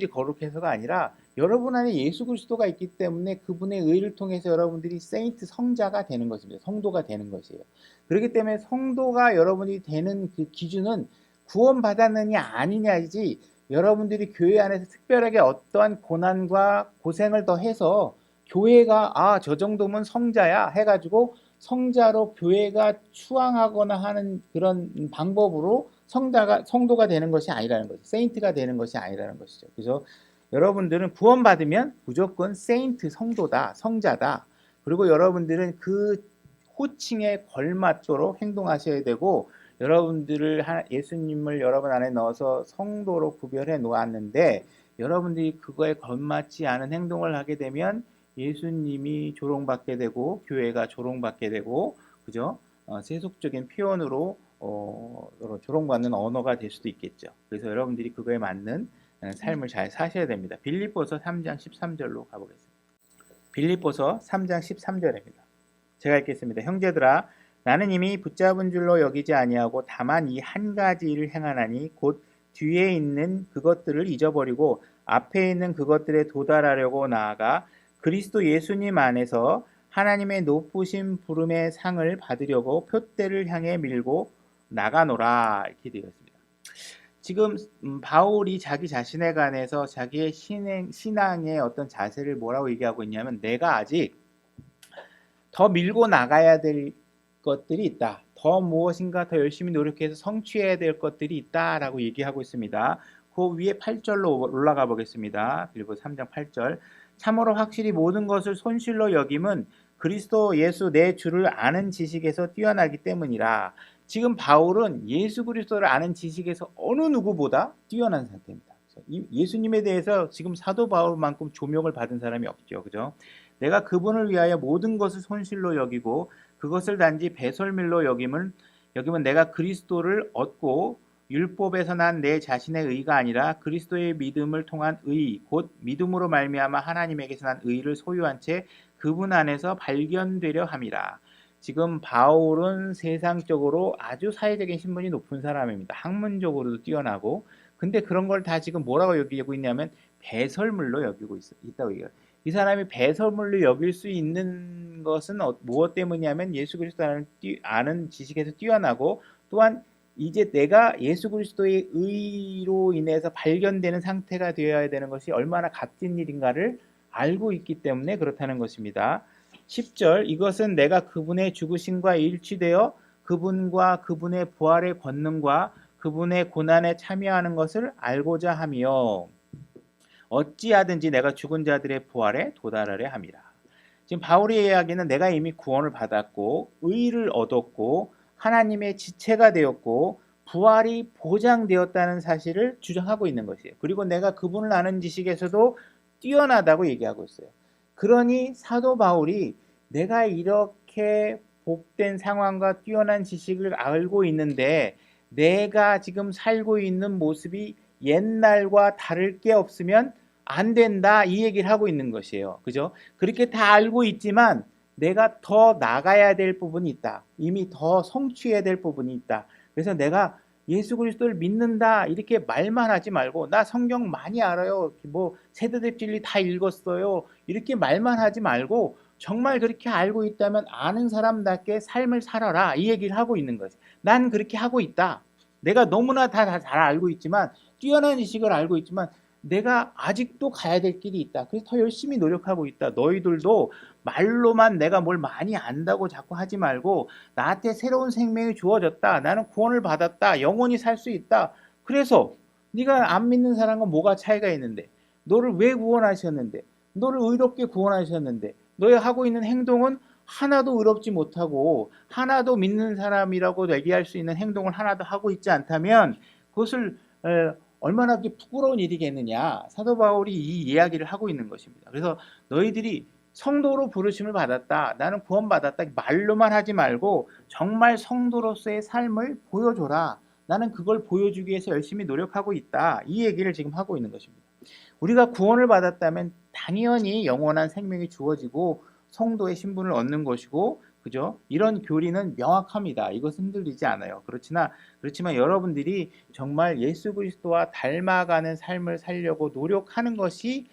Speaker 1: 거룩해서가 아니라 여러분 안에 예수 그리스도가 있기 때문에 그분의 의를 통해서 여러분들이 세인트, 성자가 되는 것입니다. 성도가 되는 것이에요. 그렇기 때문에 성도가 여러분이 되는 그 기준은 구원받았느냐 아니냐이지 여러분들이 교회 안에서 특별하게 어떠한 고난과 고생을 더 해서 교회가 저 정도면 성자야 해가지고 성자로 교회가 추앙하거나 하는 그런 방법으로 성도가 되는 것이 아니라는 거죠. 세인트가 되는 것이 아니라는 것이죠. 그래서 여러분들은 구원받으면 무조건 세인트, 성도다, 성자다. 그리고 여러분들은 그 호칭에 걸맞도록 행동하셔야 되고 여러분들을 예수님을 여러분 안에 넣어서 성도로 구별해 놓았는데 여러분들이 그거에 걸맞지 않은 행동을 하게 되면 예수님이 조롱받게 되고 교회가 조롱받게 되고 그죠? 세속적인 표현으로 조롱받는 언어가 될 수도 있겠죠. 그래서 여러분들이 그거에 맞는 삶을 잘 사셔야 됩니다. 빌립보서 3장 13절로 가보겠습니다. 빌립보서 3장 13절입니다. 제가 읽겠습니다. 형제들아 나는 이미 붙잡은 줄로 여기지 아니하고 다만 이 한 가지 일을 행하나니 곧 뒤에 있는 그것들을 잊어버리고 앞에 있는 그것들에 도달하려고 나아가 그리스도 예수님 안에서 하나님의 높으신 부름의 상을 받으려고 표대를 향해 밀고 나가노라 이렇게 되어 있습니다. 지금 바울이 자기 자신에 관해서 자기의 신앙의 어떤 자세를 뭐라고 얘기하고 있냐면 내가 아직 더 밀고 나가야 될 것들이 있다. 더 무엇인가 더 열심히 노력해서 성취해야 될 것들이 있다라고 얘기하고 있습니다. 그 위에 8절로 올라가 보겠습니다. 그리고 3장 8절 참으로 확실히 모든 것을 손실로 여김은 그리스도 예수 내 주를 아는 지식에서 뛰어나기 때문이라. 지금 바울은 예수 그리스도를 아는 지식에서 어느 누구보다 뛰어난 상태입니다. 예수님에 대해서 지금 사도 바울만큼 조명을 받은 사람이 없죠. 그죠? 내가 그분을 위하여 모든 것을 손실로 여기고 그것을 단지 배설물로 여김은 내가 그리스도를 얻고 율법에서 난 내 자신의 의가 아니라 그리스도의 믿음을 통한 의 곧 믿음으로 말미암아 하나님에게서 난 의를 소유한 채 그분 안에서 발견되려 함이라. 지금 바울은 세상적으로 아주 사회적인 신분이 높은 사람입니다. 학문적으로도 뛰어나고 근데 그런 걸 다 지금 뭐라고 여기고 있냐면 배설물로 여기고 있다고 얘기해요. 이 사람이 배설물로 여길 수 있는 것은 무엇 때문이냐면 예수 그리스도를 아는 지식에서 뛰어나고 또한 이제 내가 예수 그리스도의 의로 인해서 발견되는 상태가 되어야 되는 것이 얼마나 값진 일인가를 알고 있기 때문에 그렇다는 것입니다. 10절 이것은 내가 그분의 죽으심과 일치되어 그분과 그분의 부활의 권능과 그분의 고난에 참여하는 것을 알고자 하며 어찌하든지 내가 죽은 자들의 부활에 도달하려 함이라. 지금 바울의 이야기는 내가 이미 구원을 받았고 의를 얻었고 하나님의 지체가 되었고 부활이 보장되었다는 사실을 주장하고 있는 것이에요. 그리고 내가 그분을 아는 지식에서도 뛰어나다고 얘기하고 있어요. 그러니 사도 바울이 내가 이렇게 복된 상황과 뛰어난 지식을 알고 있는데 내가 지금 살고 있는 모습이 옛날과 다를 게 없으면 안 된다 이 얘기를 하고 있는 것이에요. 그죠? 그렇게 다 알고 있지만 내가 더 나가야 될 부분이 있다. 이미 더 성취해야 될 부분이 있다. 그래서 내가 예수 그리스도를 믿는다 이렇게 말만 하지 말고 나 성경 많이 알아요. 뭐 세대적 진리 다 읽었어요. 이렇게 말만 하지 말고 정말 그렇게 알고 있다면 아는 사람답게 삶을 살아라 이 얘기를 하고 있는 거지. 난 그렇게 하고 있다. 내가 너무나 다 잘 알고 있지만 뛰어난 지식을 알고 있지만 내가 아직도 가야 될 길이 있다. 그래서 더 열심히 노력하고 있다. 너희들도 말로만 내가 뭘 많이 안다고 자꾸 하지 말고 나한테 새로운 생명이 주어졌다. 나는 구원을 받았다. 영원히 살 수 있다. 그래서 네가 안 믿는 사람과 뭐가 차이가 있는데 너를 왜 구원하셨는데 너를 의롭게 구원하셨는데 너의 하고 있는 행동은 하나도 의롭지 못하고 하나도 믿는 사람이라고 얘기할 수 있는 행동을 하나도 하고 있지 않다면 그것을 얼마나 부끄러운 일이겠느냐. 사도 바울이 이 이야기를 하고 있는 것입니다. 그래서 너희들이 성도로 부르심을 받았다. 나는 구원받았다. 말로만 하지 말고 정말 성도로서의 삶을 보여줘라. 나는 그걸 보여주기 위해서 열심히 노력하고 있다. 이 얘기를 지금 하고 있는 것입니다. 우리가 구원을 받았다면 당연히 영원한 생명이 주어지고 성도의 신분을 얻는 것이고 그죠? 이런 교리는 명확합니다. 이것은 흔들리지 않아요. 그렇지만 여러분들이 정말 예수 그리스도와 닮아가는 삶을 살려고 노력하는 것이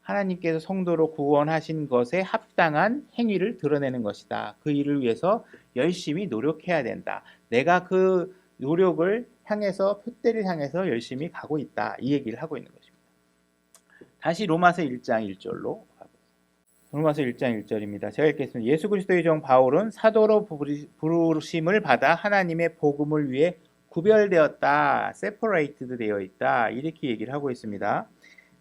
Speaker 1: 하나님께서 성도로 구원하신 것에 합당한 행위를 드러내는 것이다. 그 일을 위해서 열심히 노력해야 된다. 내가 그 노력을 향해서 표대를 향해서 열심히 가고 있다. 이 얘기를 하고 있는 것입니다. 다시 로마서 1장 1절로 로마서 1장 1절입니다. 제가 읽겠습니다. 예수 그리스도의 종 바울은 사도로 부르심을 받아 하나님의 복음을 위해 구별되었다. separated 되어 있다. 이렇게 얘기를 하고 있습니다.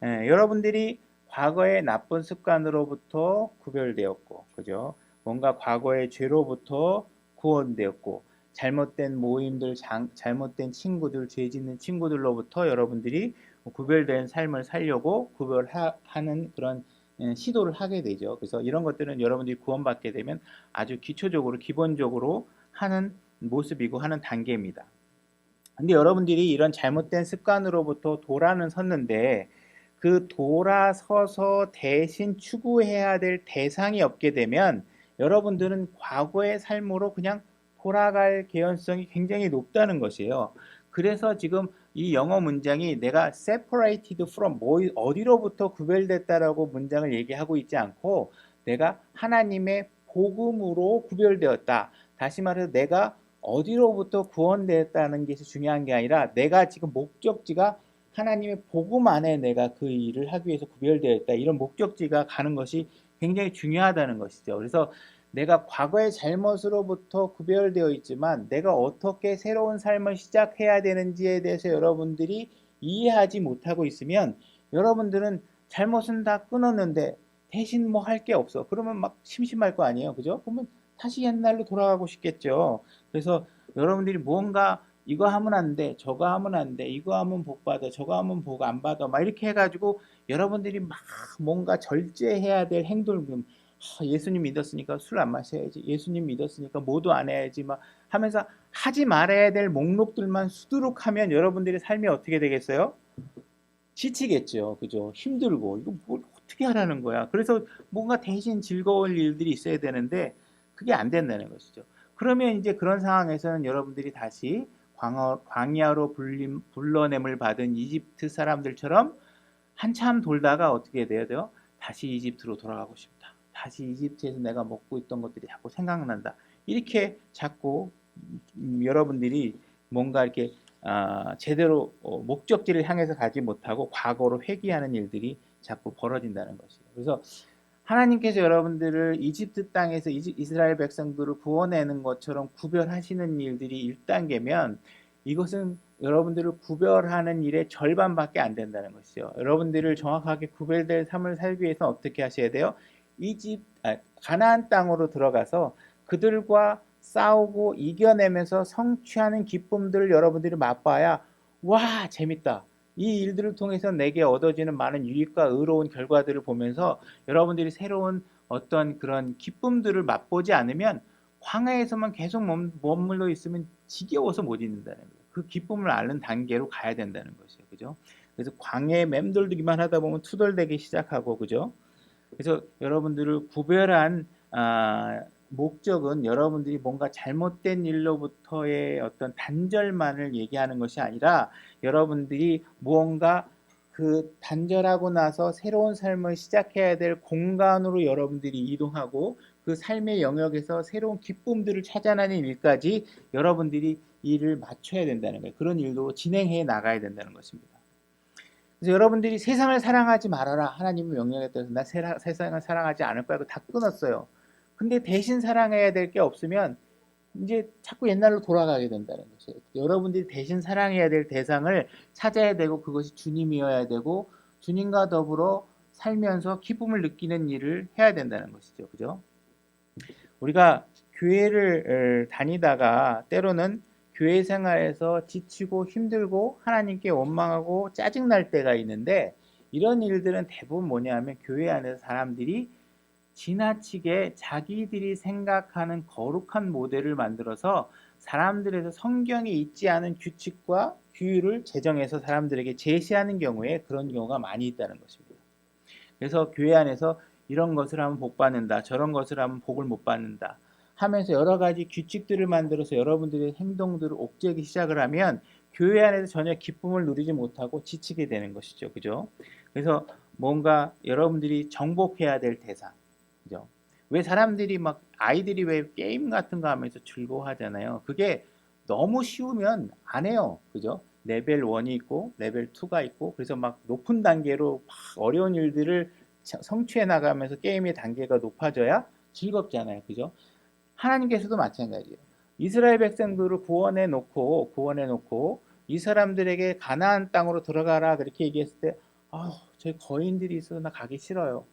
Speaker 1: 여러분들이 과거의 나쁜 습관으로부터 구별되었고, 그죠? 뭔가 과거의 죄로부터 구원되었고, 잘못된 모임들, 잘못된 친구들, 죄 짓는 친구들로부터 여러분들이 구별된 삶을 살려고 구별하는 그런 시도를 하게 되죠. 그래서 이런 것들은 여러분들이 구원받게 되면 아주 기초적으로, 기본적으로 하는 모습이고 하는 단계입니다. 근데 여러분들이 이런 잘못된 습관으로부터 돌아는 섰는데 그 돌아서서 대신 추구해야 될 대상이 없게 되면 여러분들은 과거의 삶으로 그냥 돌아갈 개연성이 굉장히 높다는 것이에요. 그래서 지금 이 영어 문장이 내가 separated from 어디로부터 구별됐다라고 문장을 얘기하고 있지 않고 내가 하나님의 복음으로 구별되었다. 다시 말해서 내가 어디로부터 구원되었다는 것이 중요한 게 아니라 내가 지금 목적지가 하나님의 복음 안에 내가 그 일을 하기 위해서 구별되어 있다. 이런 목적지가 가는 것이 굉장히 중요하다는 것이죠. 그래서 내가 과거의 잘못으로부터 구별되어 있지만 내가 어떻게 새로운 삶을 시작해야 되는지에 대해서 여러분들이 이해하지 못하고 있으면 여러분들은 잘못은 다 끊었는데 대신 뭐 할 게 없어. 그러면 막 심심할 거 아니에요. 그죠? 그러면 다시 옛날로 돌아가고 싶겠죠. 그래서 여러분들이 뭔가 이거 하면 안 돼, 저거 하면 안 돼, 이거 하면 복 받아, 저거 하면 복 안 받아, 막 이렇게 해가지고 여러분들이 막 뭔가 절제해야 될 행동을 예수님 믿었으니까 술 안 마셔야지, 예수님 믿었으니까 모두 안 해야지 막 하면서 하지 말아야 될 목록들만 수두룩하면 여러분들의 삶이 어떻게 되겠어요? 지치겠죠, 그죠? 힘들고 이거 뭘 어떻게 하라는 거야? 그래서 뭔가 대신 즐거울 일들이 있어야 되는데 그게 안 된다는 것이죠. 그러면 이제 그런 상황에서는 여러분들이 다시 광야로 불러냄을 받은 이집트 사람들처럼 한참 돌다가 어떻게 돼요? 다시 이집트로 돌아가고 싶다. 다시 이집트에서 내가 먹고 있던 것들이 자꾸 생각난다. 이렇게 자꾸 여러분들이 뭔가 이렇게 제대로 목적지를 향해서 가지 못하고 과거로 회귀하는 일들이 자꾸 벌어진다는 것이에요. 그래서 하나님께서 여러분들을 이집트 땅에서 이스라엘 백성들을 구원내는 것처럼 구별하시는 일들이 1단계면 이것은 여러분들을 구별하는 일의 절반밖에 안 된다는 것이죠. 여러분들을 정확하게 구별될 삶을 살기 위해서 어떻게 하셔야 돼요? 가나안 땅으로 들어가서 그들과 싸우고 이겨내면서 성취하는 기쁨들을 여러분들이 맛봐야 와 재밌다. 이 일들을 통해서 내게 얻어지는 많은 유익과 의로운 결과들을 보면서 여러분들이 새로운 어떤 그런 기쁨들을 맛보지 않으면 광야에서만 계속 머물러 있으면 지겨워서 못 있는다는 거예요. 그 기쁨을 앓는 단계로 가야 된다는 것이에요. 그죠? 그래서 광야에 맴돌기만 하다 보면 투덜대기 시작하고 그죠? 그래서 여러분들을 구별한 목적은 여러분들이 뭔가 잘못된 일로부터의 어떤 단절만을 얘기하는 것이 아니라 여러분들이 무언가 그 단절하고 나서 새로운 삶을 시작해야 될 공간으로 여러분들이 이동하고 그 삶의 영역에서 새로운 기쁨들을 찾아내는 일까지 여러분들이 일을 맞춰야 된다는 거예요. 그런 일도 진행해 나가야 된다는 것입니다. 그래서 여러분들이 세상을 사랑하지 말아라. 하나님의 명령에 따라서 나 세상을 사랑하지 않을 거야. 다 끊었어요. 근데 대신 사랑해야 될 게 없으면 이제 자꾸 옛날로 돌아가게 된다는 것이에요. 여러분들이 대신 사랑해야 될 대상을 찾아야 되고 그것이 주님이어야 되고 주님과 더불어 살면서 기쁨을 느끼는 일을 해야 된다는 것이죠. 그죠? 우리가 교회를 다니다가 때로는 교회 생활에서 지치고 힘들고 하나님께 원망하고 짜증날 때가 있는데 이런 일들은 대부분 뭐냐면 교회 안에서 사람들이 지나치게 자기들이 생각하는 거룩한 모델을 만들어서 사람들에서 성경에 있지 않은 규칙과 규율을 제정해서 사람들에게 제시하는 경우에 그런 경우가 많이 있다는 것입니다. 그래서 교회 안에서 이런 것을 하면 복 받는다, 저런 것을 하면 복을 못 받는다 하면서 여러 가지 규칙들을 만들어서 여러분들의 행동들을 옥죄기 시작을 하면 교회 안에서 전혀 기쁨을 누리지 못하고 지치게 되는 것이죠. 그죠? 그래서 뭔가 여러분들이 정복해야 될 대상, 그죠? 왜 사람들이 막 아이들이 왜 게임 같은 거 하면서 즐거워하잖아요. 그게 너무 쉬우면 안 해요. 그죠? 레벨 1이 있고 레벨 2가 있고 그래서 막 높은 단계로 막 어려운 일들을 성취해 나가면서 게임의 단계가 높아져야 즐겁잖아요. 그죠? 하나님께서도 마찬가지예요. 이스라엘 백성들을 구원해 놓고 이 사람들에게 가나안 땅으로 들어가라 그렇게 얘기했을 때 저희 거인들이 있어서 나 가기 싫어요.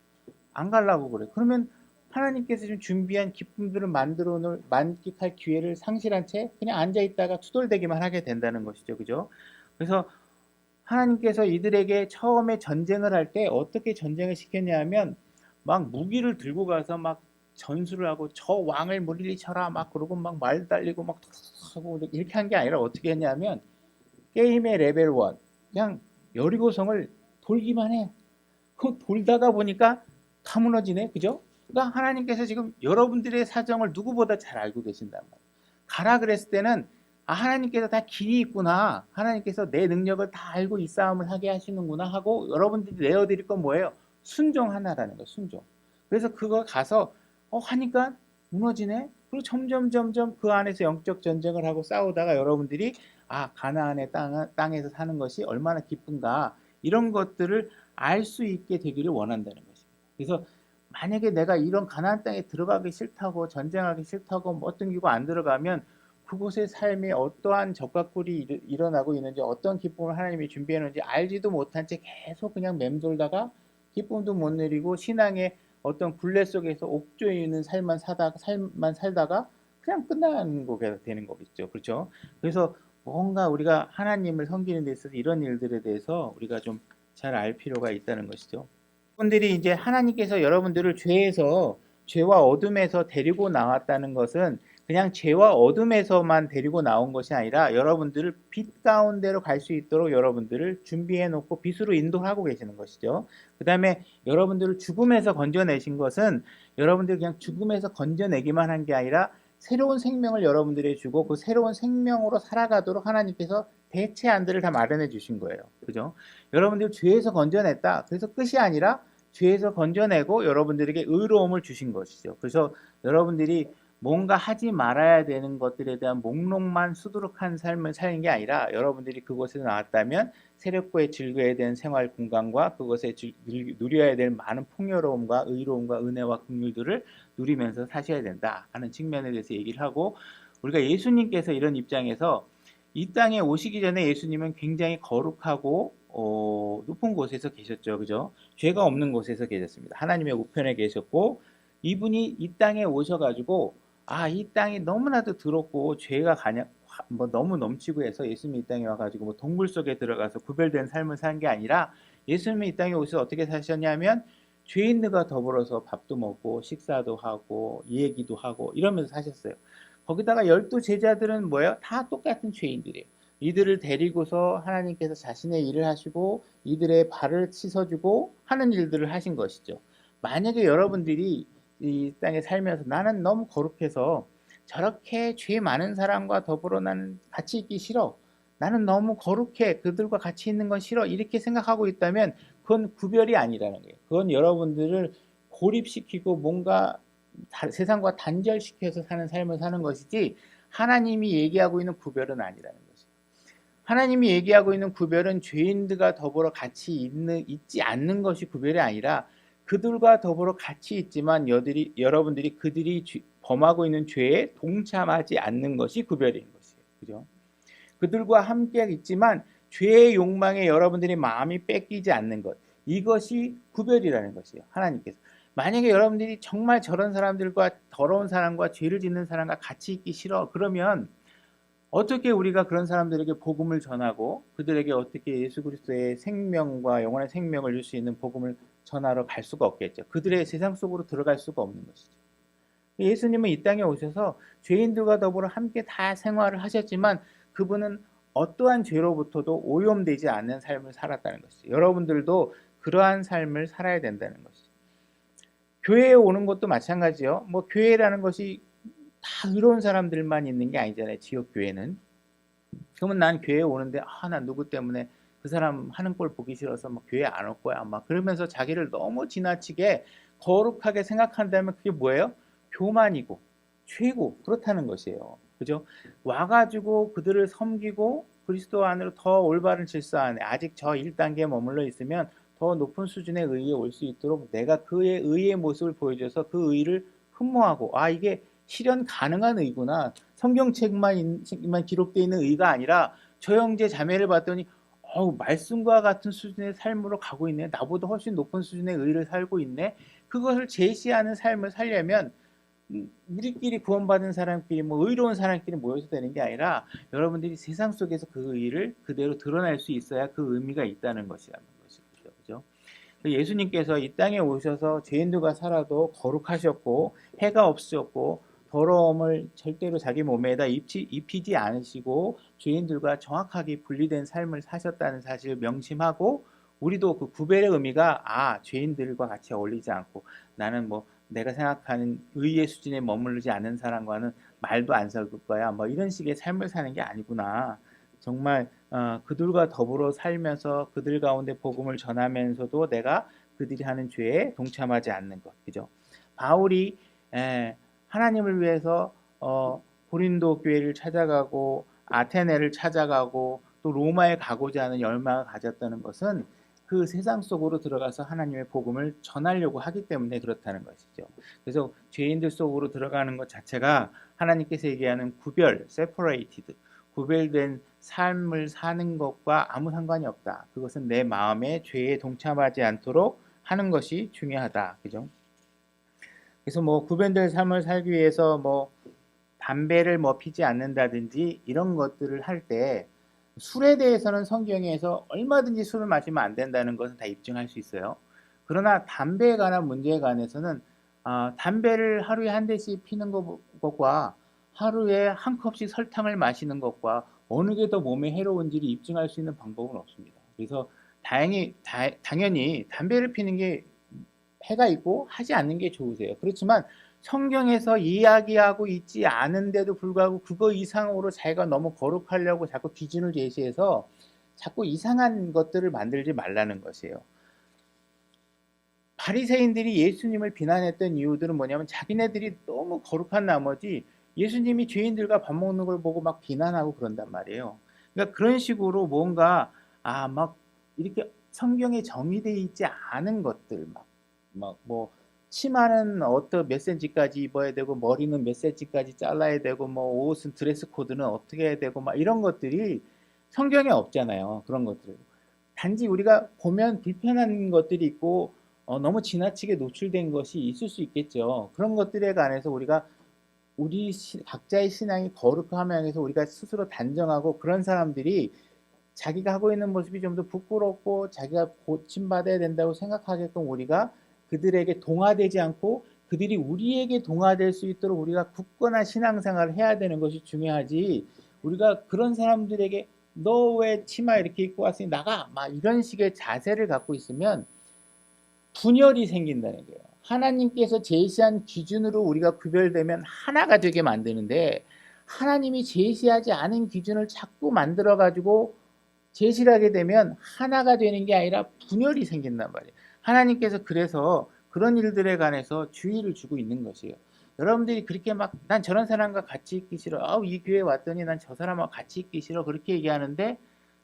Speaker 1: 안 가려고 그래. 그러면 하나님께서 좀 준비한 기쁨들을 만들어 놓을 만끽할 기회를 상실한 채 그냥 앉아 있다가 투덜대기만 하게 된다는 것이죠. 그죠? 그래서 하나님께서 이들에게 처음에 전쟁을 할 때 어떻게 전쟁을 시켰냐 하면 막 무기를 들고 가서 막 전술을 하고 저 왕을 물리쳐라 막 그러고 막 말 달리고 막 하고 이렇게 한 게 아니라 어떻게 했냐면 게임의 레벨 1 그냥 여리고성을 돌기만 해. 그 돌다가 보니까 다 무너지네. 그죠? 그러니까 하나님께서 지금 여러분들의 사정을 누구보다 잘 알고 계신단 말이에요. 가라 그랬을 때는 하나님께서 다 길이 있구나. 하나님께서 내 능력을 다 알고 이 싸움을 하게 하시는구나 하고 여러분들이 내어드릴 건 뭐예요? 순종 하나라는 거예요. 순종. 그래서 그거 가서 하니까 무너지네. 그리고 점점 그 안에서 영적 전쟁을 하고 싸우다가 여러분들이 가나안의 땅에서 사는 것이 얼마나 기쁜가 이런 것들을 알 수 있게 되기를 원한다는 것입니다. 그래서 만약에 내가 이런 가나안 땅에 들어가기 싫다고 전쟁하기 싫다고 뭐 어떤 기고 안 들어가면 그곳의 삶에 어떠한 적각골이 일어나고 있는지 어떤 기쁨을 하나님이 준비해 놓은지 알지도 못한 채 계속 그냥 맴돌다가 기쁨도 못 누리고 신앙의 어떤 굴레 속에서 옥조에 있는 삶만 살다가 그냥 끝나는 거게 되는 거겠죠. 그렇죠? 그래서 뭔가 우리가 하나님을 섬기는 데 있어서 이런 일들에 대해서 우리가 좀 잘 알 필요가 있다는 것이죠. 여러분들이 이제 하나님께서 여러분들을 죄와 어둠에서 데리고 나왔다는 것은 그냥 죄와 어둠에서만 데리고 나온 것이 아니라 여러분들을 빛 가운데로 갈 수 있도록 여러분들을 준비해 놓고 빛으로 인도하고 계시는 것이죠. 그 다음에 여러분들을 죽음에서 건져내신 것은 여러분들 그냥 죽음에서 건져내기만 한 게 아니라 새로운 생명을 여러분들에게 주고 그 새로운 생명으로 살아가도록 하나님께서 대체안들을 다 마련해 주신 거예요. 그죠? 여러분들 죄에서 건져냈다. 그래서 끝이 아니라 죄에서 건져내고 여러분들에게 의로움을 주신 것이죠. 그래서 여러분들이 뭔가 하지 말아야 되는 것들에 대한 목록만 수두룩한 삶을 사는 게 아니라 여러분들이 그곳에서 나왔다면 세력과의 즐거워야 되는 생활 공간과 그것에 누려야 될 많은 풍요로움과 의로움과 은혜와 긍휼들을 누리면서 사셔야 된다 하는 측면에 대해서 얘기를 하고 우리가 예수님께서 이런 입장에서 이 땅에 오시기 전에 예수님은 굉장히 거룩하고 높은 곳에서 계셨죠. 그죠? 죄가 없는 곳에서 계셨습니다. 하나님의 우편에 계셨고 이분이 이 땅에 오셔가지고 이 땅이 너무나도 더럽고 죄가 뭐 너무 넘치고 해서 예수님이 이 땅에 와가지고 뭐 동굴 속에 들어가서 구별된 삶을 산 게 아니라 예수님이 이 땅에 오셔서 어떻게 사셨냐면 죄인들과 더불어서 밥도 먹고 식사도 하고 얘기도 하고 이러면서 사셨어요. 거기다가 12제자들은 뭐예요? 다 똑같은 죄인들이에요. 이들을 데리고서 하나님께서 자신의 일을 하시고 이들의 발을 씻어주고 하는 일들을 하신 것이죠. 만약에 여러분들이 이 땅에 살면서 나는 너무 거룩해서 저렇게 죄 많은 사람과 더불어 나는 같이 있기 싫어. 나는 너무 거룩해. 그들과 같이 있는 건 싫어. 이렇게 생각하고 있다면 그건 구별이 아니라는 거예요. 그건 여러분들을 고립시키고 뭔가 세상과 단절시켜서 사는 삶을 사는 것이지 하나님이 얘기하고 있는 구별은 아니라는 것이죠. 하나님이 얘기하고 있는 구별은 죄인들과 더불어 같이 있지 않는 것이 구별이 아니라 그들과 더불어 같이 있지만 여러분들이 그들이 범하고 있는 죄에 동참하지 않는 것이 구별인 것이에요. 그죠? 그들과 함께 있지만 죄의 욕망에 여러분들이 마음이 뺏기지 않는 것. 이것이 구별이라는 것이에요. 하나님께서. 만약에 여러분들이 정말 저런 사람들과 더러운 사람과 죄를 짓는 사람과 같이 있기 싫어. 그러면 어떻게 우리가 그런 사람들에게 복음을 전하고 그들에게 어떻게 예수 그리스도의 생명과 영원한 생명을 줄 수 있는 복음을 전하러 갈 수가 없겠죠. 그들의 세상 속으로 들어갈 수가 없는 것이죠. 예수님은 이 땅에 오셔서 죄인들과 더불어 함께 다 생활을 하셨지만 그분은 어떠한 죄로부터도 오염되지 않는 삶을 살았다는 것이죠. 여러분들도 그러한 삶을 살아야 된다는 것이죠. 교회에 오는 것도 마찬가지요. 뭐 교회라는 것이 다 의로운 사람들만 있는 게 아니잖아요. 지역 교회는. 그러면 난 교회에 오는데 난 누구 때문에 그 사람 하는 꼴 보기 싫어서 막 교회 안 올 거야. 막 그러면서 자기를 너무 지나치게 거룩하게 생각한다면 그게 뭐예요? 교만이고 죄고 그렇다는 것이에요. 그죠? 와가지고 그들을 섬기고 그리스도 안으로 더 올바른 질서 안에 아직 저 1단계에 머물러 있으면 더 높은 수준의 의에 올 수 있도록 내가 그의 의의 모습을 보여줘서 그 의를 흠모하고 이게 실현 가능한 의구나. 성경책만 기록되어 있는 의가 아니라 저 형제 자매를 봤더니 말씀과 같은 수준의 삶으로 가고 있네. 나보다 훨씬 높은 수준의 의를 살고 있네. 그것을 제시하는 삶을 살려면 우리끼리 구원받은 사람끼리 의로운 사람끼리 모여서 되는 게 아니라 여러분들이 세상 속에서 그 의를 그대로 드러낼 수 있어야 그 의미가 있다는 것이라는 것이죠. 그죠? 예수님께서 이 땅에 오셔서 죄인들과 살아도 거룩하셨고 해가 없으셨고 더러움을 절대로 자기 몸에다 입히지 않으시고 죄인들과 정확하게 분리된 삶을 사셨다는 사실을 명심하고 우리도 그 구별의 의미가 죄인들과 같이 어울리지 않고 나는 내가 생각하는 의의 수준에 머무르지 않는 사람과는 말도 안 섞을 거야. 이런 식의 삶을 사는 게 아니구나. 정말 그들과 더불어 살면서 그들 가운데 복음을 전하면서도 내가 그들이 하는 죄에 동참하지 않는 것. 그죠? 바울이 하나님을 위해서 고린도 교회를 찾아가고 아테네를 찾아가고 또 로마에 가고자 하는 열망을 가졌다는 것은 그 세상 속으로 들어가서 하나님의 복음을 전하려고 하기 때문에 그렇다는 것이죠. 그래서 죄인들 속으로 들어가는 것 자체가 하나님께서 얘기하는 구별, separated, 구별된 삶을 사는 것과 아무 상관이 없다. 그것은 내 마음에 죄에 동참하지 않도록 하는 것이 중요하다. 그죠? 그래서 구별된 삶을 살기 위해서 담배를 피지 않는다든지 이런 것들을 할 때 술에 대해서는 성경에서 얼마든지 술을 마시면 안 된다는 것은 다 입증할 수 있어요. 그러나 담배에 관한 문제에 관해서는 담배를 하루에 한 대씩 피는 것과 하루에 한 컵씩 설탕을 마시는 것과 어느 게 더 몸에 해로운지를 입증할 수 있는 방법은 없습니다. 그래서 당연히 담배를 피는 게 해가 있고 하지 않는 게 좋으세요. 그렇지만 성경에서 이야기하고 있지 않은데도 불구하고 그거 이상으로 자기가 너무 거룩하려고 자꾸 기준을 제시해서 자꾸 이상한 것들을 만들지 말라는 것이에요. 바리새인들이 예수님을 비난했던 이유들은 뭐냐면 자기네들이 너무 거룩한 나머지 예수님이 죄인들과 밥 먹는 걸 보고 막 비난하고 그런단 말이에요. 그러니까 그런 식으로 뭔가 막 이렇게 성경에 정의되어 있지 않은 것들 치마는 몇 센치까지 입어야 되고 머리는 몇 센치까지 잘라야 되고 옷은 드레스 코드는 어떻게 해야 되고 이런 것들이 성경에 없잖아요. 그런 것들. 단지 우리가 보면 불편한 것들이 있고 너무 지나치게 노출된 것이 있을 수 있겠죠. 그런 것들에 관해서 우리가 우리 각자의 신앙이 거룩함에 향해서 우리가 스스로 단정하고 그런 사람들이 자기가 하고 있는 모습이 좀 더 부끄럽고 자기가 고침받아야 된다고 생각하게끔 우리가 그들에게 동화되지 않고 그들이 우리에게 동화될 수 있도록 우리가 굳건한 신앙생활을 해야 되는 것이 중요하지. 우리가 그런 사람들에게 너 왜 치마 이렇게 입고 왔으니 나가! 이런 식의 자세를 갖고 있으면 분열이 생긴다는 거예요. 하나님께서 제시한 기준으로 우리가 구별되면 하나가 되게 만드는데 하나님이 제시하지 않은 기준을 자꾸 만들어 가지고 제시를 하게 되면 하나가 되는 게 아니라 분열이 생긴단 말이에요. 하나님께서 그래서 그런 일들에 관해서 주의를 주고 있는 것이에요. 여러분들이 그렇게 막 난 저런 사람과 같이 있기 싫어. 이 교회 왔더니 난 저 사람하고 같이 있기 싫어. 그렇게 얘기하는데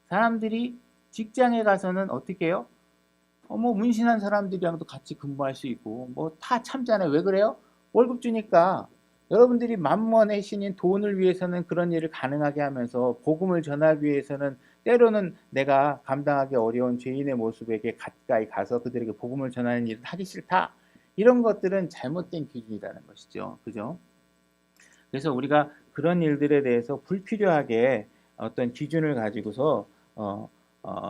Speaker 1: 사람들이 직장에 가서는 어떻게 해요? 뭐 문신한 사람들이랑도 같이 근무할 수 있고 뭐 다 참잖아요. 왜 그래요? 월급 주니까. 여러분들이 만mon의 신인 돈을 위해서는 그런 일을 가능하게 하면서 복음을 전하기 위해서는 때로는 내가 감당하기 어려운 죄인의 모습에게 가까이 가서 그들에게 복음을 전하는 일을 하기 싫다. 이런 것들은 잘못된 기준이라는 것이죠. 그죠? 그래서 우리가 그런 일들에 대해서 불필요하게 어떤 기준을 가지고서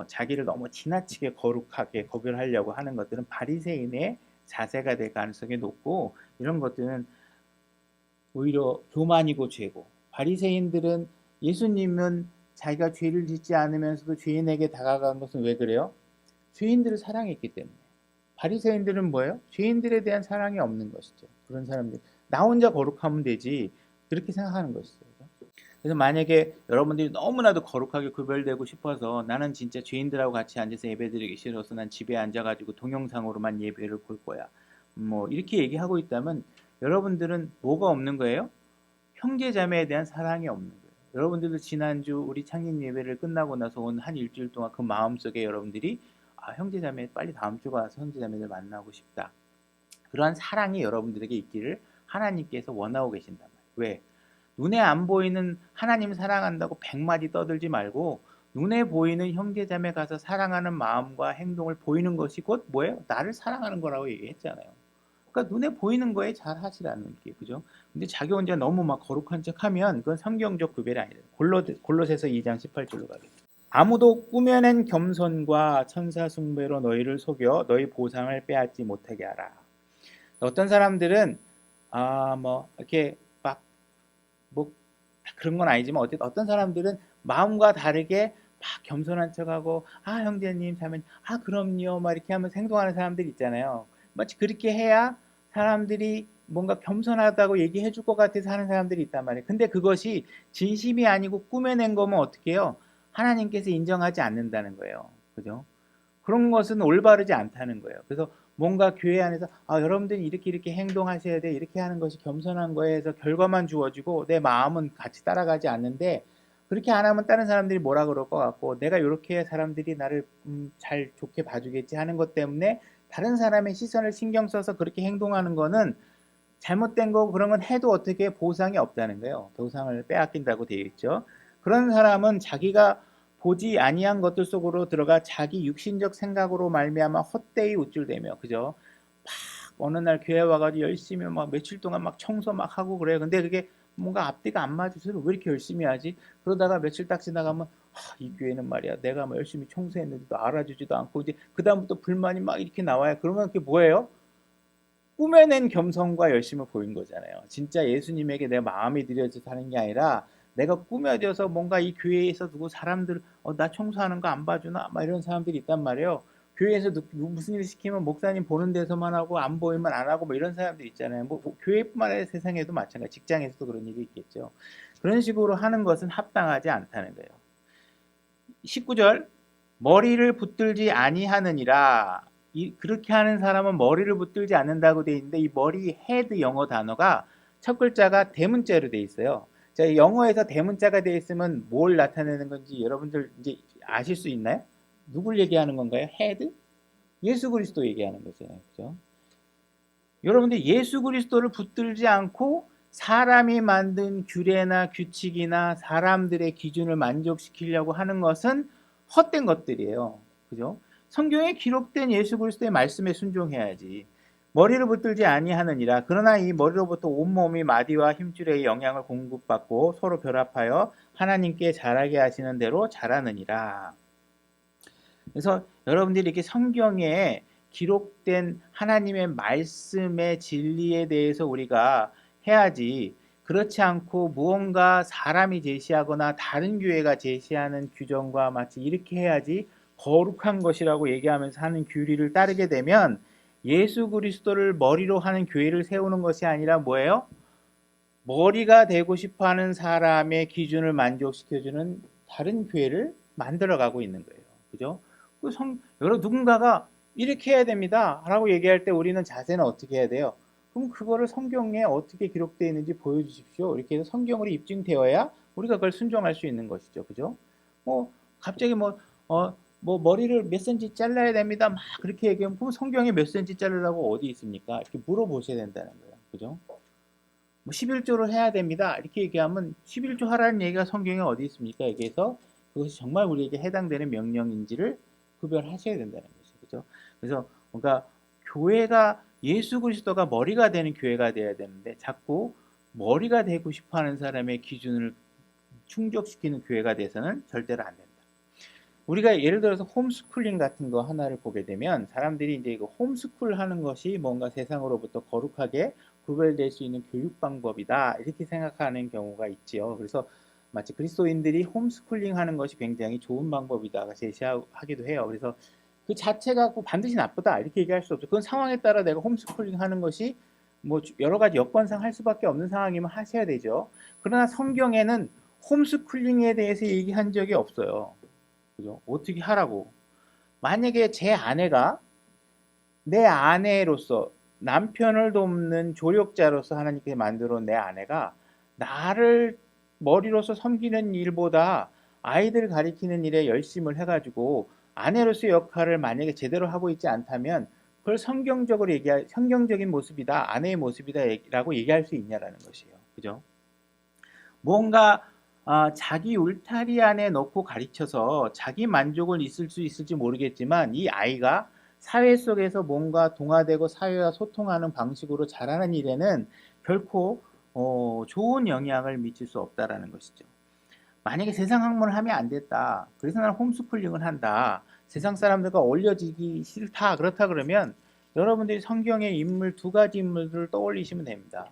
Speaker 1: 자기를 너무 지나치게 거룩하게 구별하려고 하는 것들은 바리새인의 자세가 될 가능성이 높고 이런 것들은 오히려 교만이고 죄고 바리새인들은 예수님은 자기가 죄를 짓지 않으면서도 죄인에게 다가간 것은 왜 그래요? 죄인들을 사랑했기 때문에. 바리새인들은 뭐예요? 죄인들에 대한 사랑이 없는 것이죠. 그런 사람들 나 혼자 거룩하면 되지 그렇게 생각하는 것이죠. 그래서 만약에 여러분들이 너무나도 거룩하게 구별되고 싶어서 나는 진짜 죄인들하고 같이 앉아서 예배드리기 싫어서 난 집에 앉아가지고 동영상으로만 예배를 볼 거야. 뭐 이렇게 얘기하고 있다면 여러분들은 뭐가 없는 거예요? 형제자매에 대한 사랑이 없는 거예요. 여러분들도 지난주 우리 창립 예배를 끝나고 나서 온 한 일주일 동안 그 마음속에 여러분들이 형제자매 빨리 다음 주가 와서 형제자매들 만나고 싶다. 그러한 사랑이 여러분들에게 있기를 하나님께서 원하고 계신단 말이에요. 왜? 눈에 안 보이는 하나님 사랑한다고 100마디 떠들지 말고 눈에 보이는 형제자매 가서 사랑하는 마음과 행동을 보이는 것이 곧 뭐예요? 나를 사랑하는 거라고 얘기했잖아요. 그러니까 눈에 보이는 거에 잘 하시라는 게 그죠? 근데 자기 혼자 너무 막 거룩한 척하면 그건 성경적 구별이 아니에요. 골로새서 2장 18절로 가겠습니다. 아무도 꾸며낸 겸손과 천사 숭배로 너희를 속여 너희 보상을 빼앗지 못하게 하라. 어떤 사람들은 뭐 이렇게 막 뭐 그런 건 아니지만 어떤 사람들은 마음과 다르게 막 겸손한 척하고 형제님 자매님 그럼요 막 이렇게 하면서 행동하는 사람들이 있잖아요. 마치 그렇게 해야 사람들이 뭔가 겸손하다고 얘기해 줄 것 같아서 하는 사람들이 있단 말이에요. 근데 그것이 진심이 아니고 꾸며낸 거면 어떻게 해요? 하나님께서 인정하지 않는다는 거예요. 그죠? 그런 것은 올바르지 않다는 거예요. 그래서 뭔가 교회 안에서 여러분들이 이렇게 행동하셔야 돼 이렇게 하는 것이 겸손한 거에 해서 결과만 주어지고 내 마음은 같이 따라가지 않는데 그렇게 안 하면 다른 사람들이 뭐라 그럴 것 같고 내가 이렇게 해야 사람들이 나를 잘 좋게 봐주겠지 하는 것 때문에 다른 사람의 시선을 신경 써서 그렇게 행동하는 거는 잘못된 거고 그런 건 해도 어떻게 보상이 없다는 거예요. 보상을 빼앗긴다고 되어 있죠. 그런 사람은 자기가 보지 아니한 것들 속으로 들어가 자기 육신적 생각으로 말미암아 헛되이 우쭐대며 그죠? 막 어느 날 교회 와가지고 열심히 막 며칠 동안 막 청소 막 하고 그래요. 근데 그게 뭔가 앞뒤가 안 맞아서 왜 이렇게 열심히 하지? 그러다가 며칠 딱 지나가면 이 교회는 말이야 내가 뭐 열심히 청소했는데도 알아주지도 않고 이제 그 다음부터 불만이 막 이렇게 나와요. 그러면 그게 뭐예요? 꾸며낸 겸손과 열심을 보인 거잖아요. 진짜 예수님에게 내 마음이 들여져서 하는 게 아니라 내가 꾸며져서 뭔가 이 교회에서 누구 사람들 나 청소하는 거 안 봐주나 막 이런 사람들이 있단 말이에요. 교회에서 무슨 일 시키면 목사님 보는 데서만 하고 안 보이면 안 하고 뭐 이런 사람들 있잖아요. 뭐 교회뿐만 아니라 세상에도 마찬가지, 직장에서도 그런 일이 있겠죠. 그런 식으로 하는 것은 합당하지 않다는 거예요. 19절 머리를 붙들지 아니하느니라. 그렇게 하는 사람은 머리를 붙들지 않는다고 돼 있는데 이 머리 헤드 영어 단어가 첫 글자가 대문자로 돼 있어요. 자, 영어에서 대문자가 돼 있으면 뭘 나타내는 건지 여러분들 이제 아실 수 있나요? 누굴 얘기하는 건가요? 헤드? 예수 그리스도 얘기하는 거잖아요. 그죠? 여러분들 예수 그리스도를 붙들지 않고 사람이 만든 규례나 규칙이나 사람들의 기준을 만족시키려고 하는 것은 헛된 것들이에요. 그죠? 성경에 기록된 예수 그리스도의 말씀에 순종해야지. 머리를 붙들지 아니하느니라. 그러나 이 머리로부터 온몸이 마디와 힘줄의 영향을 공급받고 서로 결합하여 하나님께 자라게 하시는 대로 자라느니라. 그래서 여러분들이 이렇게 성경에 기록된 하나님의 말씀의 진리에 대해서 우리가 해야지 그렇지 않고 무언가 사람이 제시하거나 다른 교회가 제시하는 규정과 마치 이렇게 해야지 거룩한 것이라고 얘기하면서 하는 규리를 따르게 되면 예수 그리스도를 머리로 하는 교회를 세우는 것이 아니라 뭐예요? 머리가 되고 싶어하는 사람의 기준을 만족시켜주는 다른 교회를 만들어가고 있는 거예요. 그죠? 누군가가 이렇게 해야 됩니다 라고 얘기할 때 우리는 자세는 어떻게 해야 돼요? 그럼 그거를 성경에 어떻게 기록되어 있는지 보여주십시오. 이렇게 해서 성경으로 입증되어야 우리가 그걸 순종할 수 있는 것이죠. 그죠? 갑자기 머리를 몇 센치 잘라야 됩니다 막 그렇게 얘기하면 그럼 성경에 몇 센치 자르라고 어디 있습니까? 이렇게 물어보셔야 된다는 거예요. 그죠? 11조를 해야 됩니다. 이렇게 얘기하면 11조 하라는 얘기가 성경에 어디 있습니까? 여기에서 그것이 정말 우리에게 해당되는 명령인지를 구별하셔야 된다는 것이죠. 그죠? 그래서 뭔가 교회가 예수 그리스도가 머리가 되는 교회가 돼야 되는데 자꾸 머리가 되고 싶어하는 사람의 기준을 충족시키는 교회가 돼서는 절대로 안 된다. 우리가 예를 들어서 홈스쿨링 같은 거 하나를 보게 되면 사람들이 이제 이거 홈스쿨 하는 것이 뭔가 세상으로부터 거룩하게 구별될 수 있는 교육 방법이다 이렇게 생각하는 경우가 있지요. 그래서 마치 그리스도인들이 홈스쿨링 하는 것이 굉장히 좋은 방법이다 제시하기도 해요. 그래서 그 자체가 반드시 나쁘다 이렇게 얘기할 수 없죠. 그건 상황에 따라 내가 홈스쿨링 하는 것이 여러 가지 여건상 할 수밖에 없는 상황이면 하셔야 되죠. 그러나 성경에는 홈스쿨링에 대해서 얘기한 적이 없어요. 그죠? 어떻게 하라고. 만약에 제 아내가 내 아내로서 남편을 돕는 조력자로서 하나님께 만들어 온 내 아내가 나를 머리로서 섬기는 일보다 아이들 가리키는 일에 열심을 해가지고 아내로서의 역할을 만약에 제대로 하고 있지 않다면 그걸 성경적인 모습이다, 아내의 모습이다라고 얘기할 수 있냐라는 것이에요. 그죠? 뭔가 자기 울타리 안에 넣고 가르쳐서 자기 만족을 있을 수 있을지 모르겠지만 이 아이가 사회 속에서 뭔가 동화되고 사회와 소통하는 방식으로 자라는 일에는 결코 좋은 영향을 미칠 수 없다라는 것이죠. 만약에 세상 학문을 하면 안 됐다. 그래서 나는 홈스쿨링을 한다. 세상 사람들과 어울려지기 싫다. 그렇다 그러면 여러분들이 성경의 인물 두 가지 인물들을 떠올리시면 됩니다.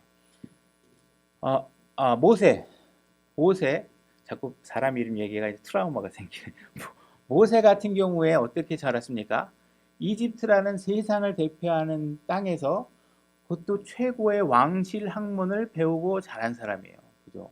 Speaker 1: 모세, 자꾸 사람 이름 얘기가 트라우마가 생기네. 모세 같은 경우에 어떻게 자랐습니까? 이집트라는 세상을 대표하는 땅에서 그것도 최고의 왕실 학문을 배우고 자란 사람이에요. 그죠?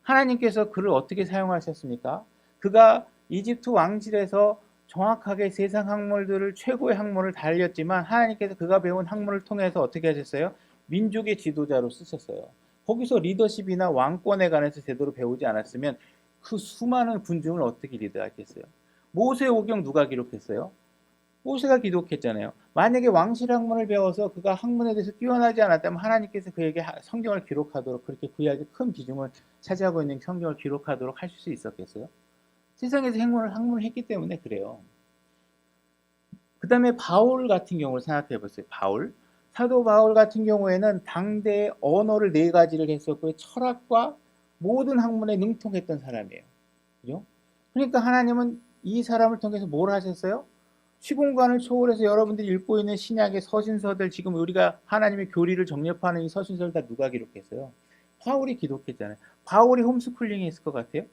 Speaker 1: 하나님께서 그를 어떻게 사용하셨습니까? 그가 이집트 왕실에서 정확하게 세상 학문들을 최고의 학문을 다 알렸지만 하나님께서 그가 배운 학문을 통해서 어떻게 하셨어요? 민족의 지도자로 쓰셨어요. 거기서 리더십이나 왕권에 관해서 제대로 배우지 않았으면 그 수많은 군중을 어떻게 리드하겠어요? 모세 오경 누가 기록했어요? 모세가 기록했잖아요. 만약에 왕실 학문을 배워서 그가 학문에 대해서 뛰어나지 않았다면 하나님께서 그에게 성경을 기록하도록 그렇게 구약에 큰 비중을 차지하고 있는 성경을 기록하도록 하실 수 있었겠어요? 세상에서 학문을 했기 때문에 그래요. 그 다음에 바울 같은 경우를 생각해 보세요. 사도 바울 같은 경우에는 당대의 언어를 4가지를 했었고 철학과 모든 학문에 능통했던 사람이에요. 그죠? 그러니까 하나님은 이 사람을 통해서 뭘 하셨어요? 시공간을 초월해서 여러분들이 읽고 있는 신약의 서신서들 지금 우리가 하나님의 교리를 정립하는 이 서신서를 다 누가 기록했어요? 바울이 기록했잖아요. 바울이 홈스쿨링 했을 것 같아요?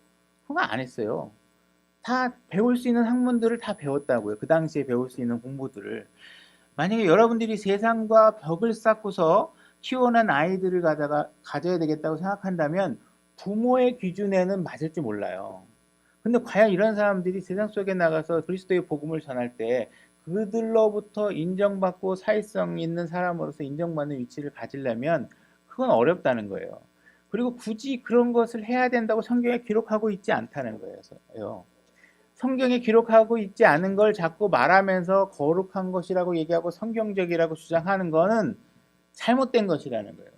Speaker 1: 그거 안 했어요. 다 배울 수 있는 학문들을 다 배웠다고요. 그 당시에 배울 수 있는 공부들을. 만약에 여러분들이 세상과 벽을 쌓고서 키워낸 아이들을 가져야 되겠다고 생각한다면 부모의 기준에는 맞을지 몰라요. 근데 과연 이런 사람들이 세상 속에 나가서 그리스도의 복음을 전할 때 그들로부터 인정받고 사회성 있는 사람으로서 인정받는 위치를 가지려면 그건 어렵다는 거예요. 그리고 굳이 그런 것을 해야 된다고 성경에 기록하고 있지 않다는 거예요. 성경에 기록하고 있지 않은 걸 자꾸 말하면서 거룩한 것이라고 얘기하고 성경적이라고 주장하는 거는 잘못된 것이라는 거예요.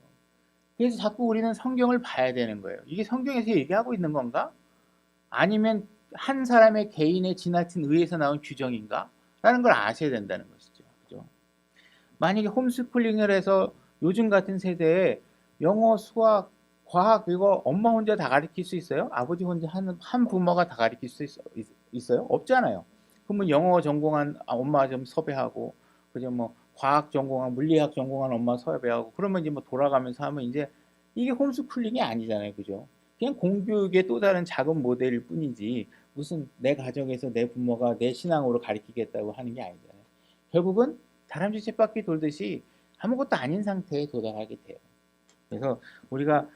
Speaker 1: 그래서 자꾸 우리는 성경을 봐야 되는 거예요. 이게 성경에서 얘기하고 있는 건가? 아니면 한 사람의 개인의 지나친 의에서 나온 규정인가? 라는 걸 아셔야 된다는 것이죠. 그죠? 만약에 홈스쿨링을 해서 요즘 같은 세대에 영어, 수학, 과학 이거 엄마 혼자 다 가르칠 수 있어요? 아버지 혼자 한 부모가 다 가르칠 수 있어요? 없잖아요. 그러면 영어 전공한 엄마 좀 섭외하고 그죠? 과학 전공한 물리학 전공한 엄마 섭외하고 그러면 이제 돌아가면서 하면 이제 이게 홈스쿨링이 아니잖아요. 그죠? 그냥 공교육의 또 다른 작은 모델일 뿐이지 무슨 내 가정에서 내 부모가 내 신앙으로 가르치겠다고 하는 게 아니잖아요. 결국은 다람쥐 쳇바퀴 돌듯이 아무것도 아닌 상태에 도달하게 돼요. 그래서 우리가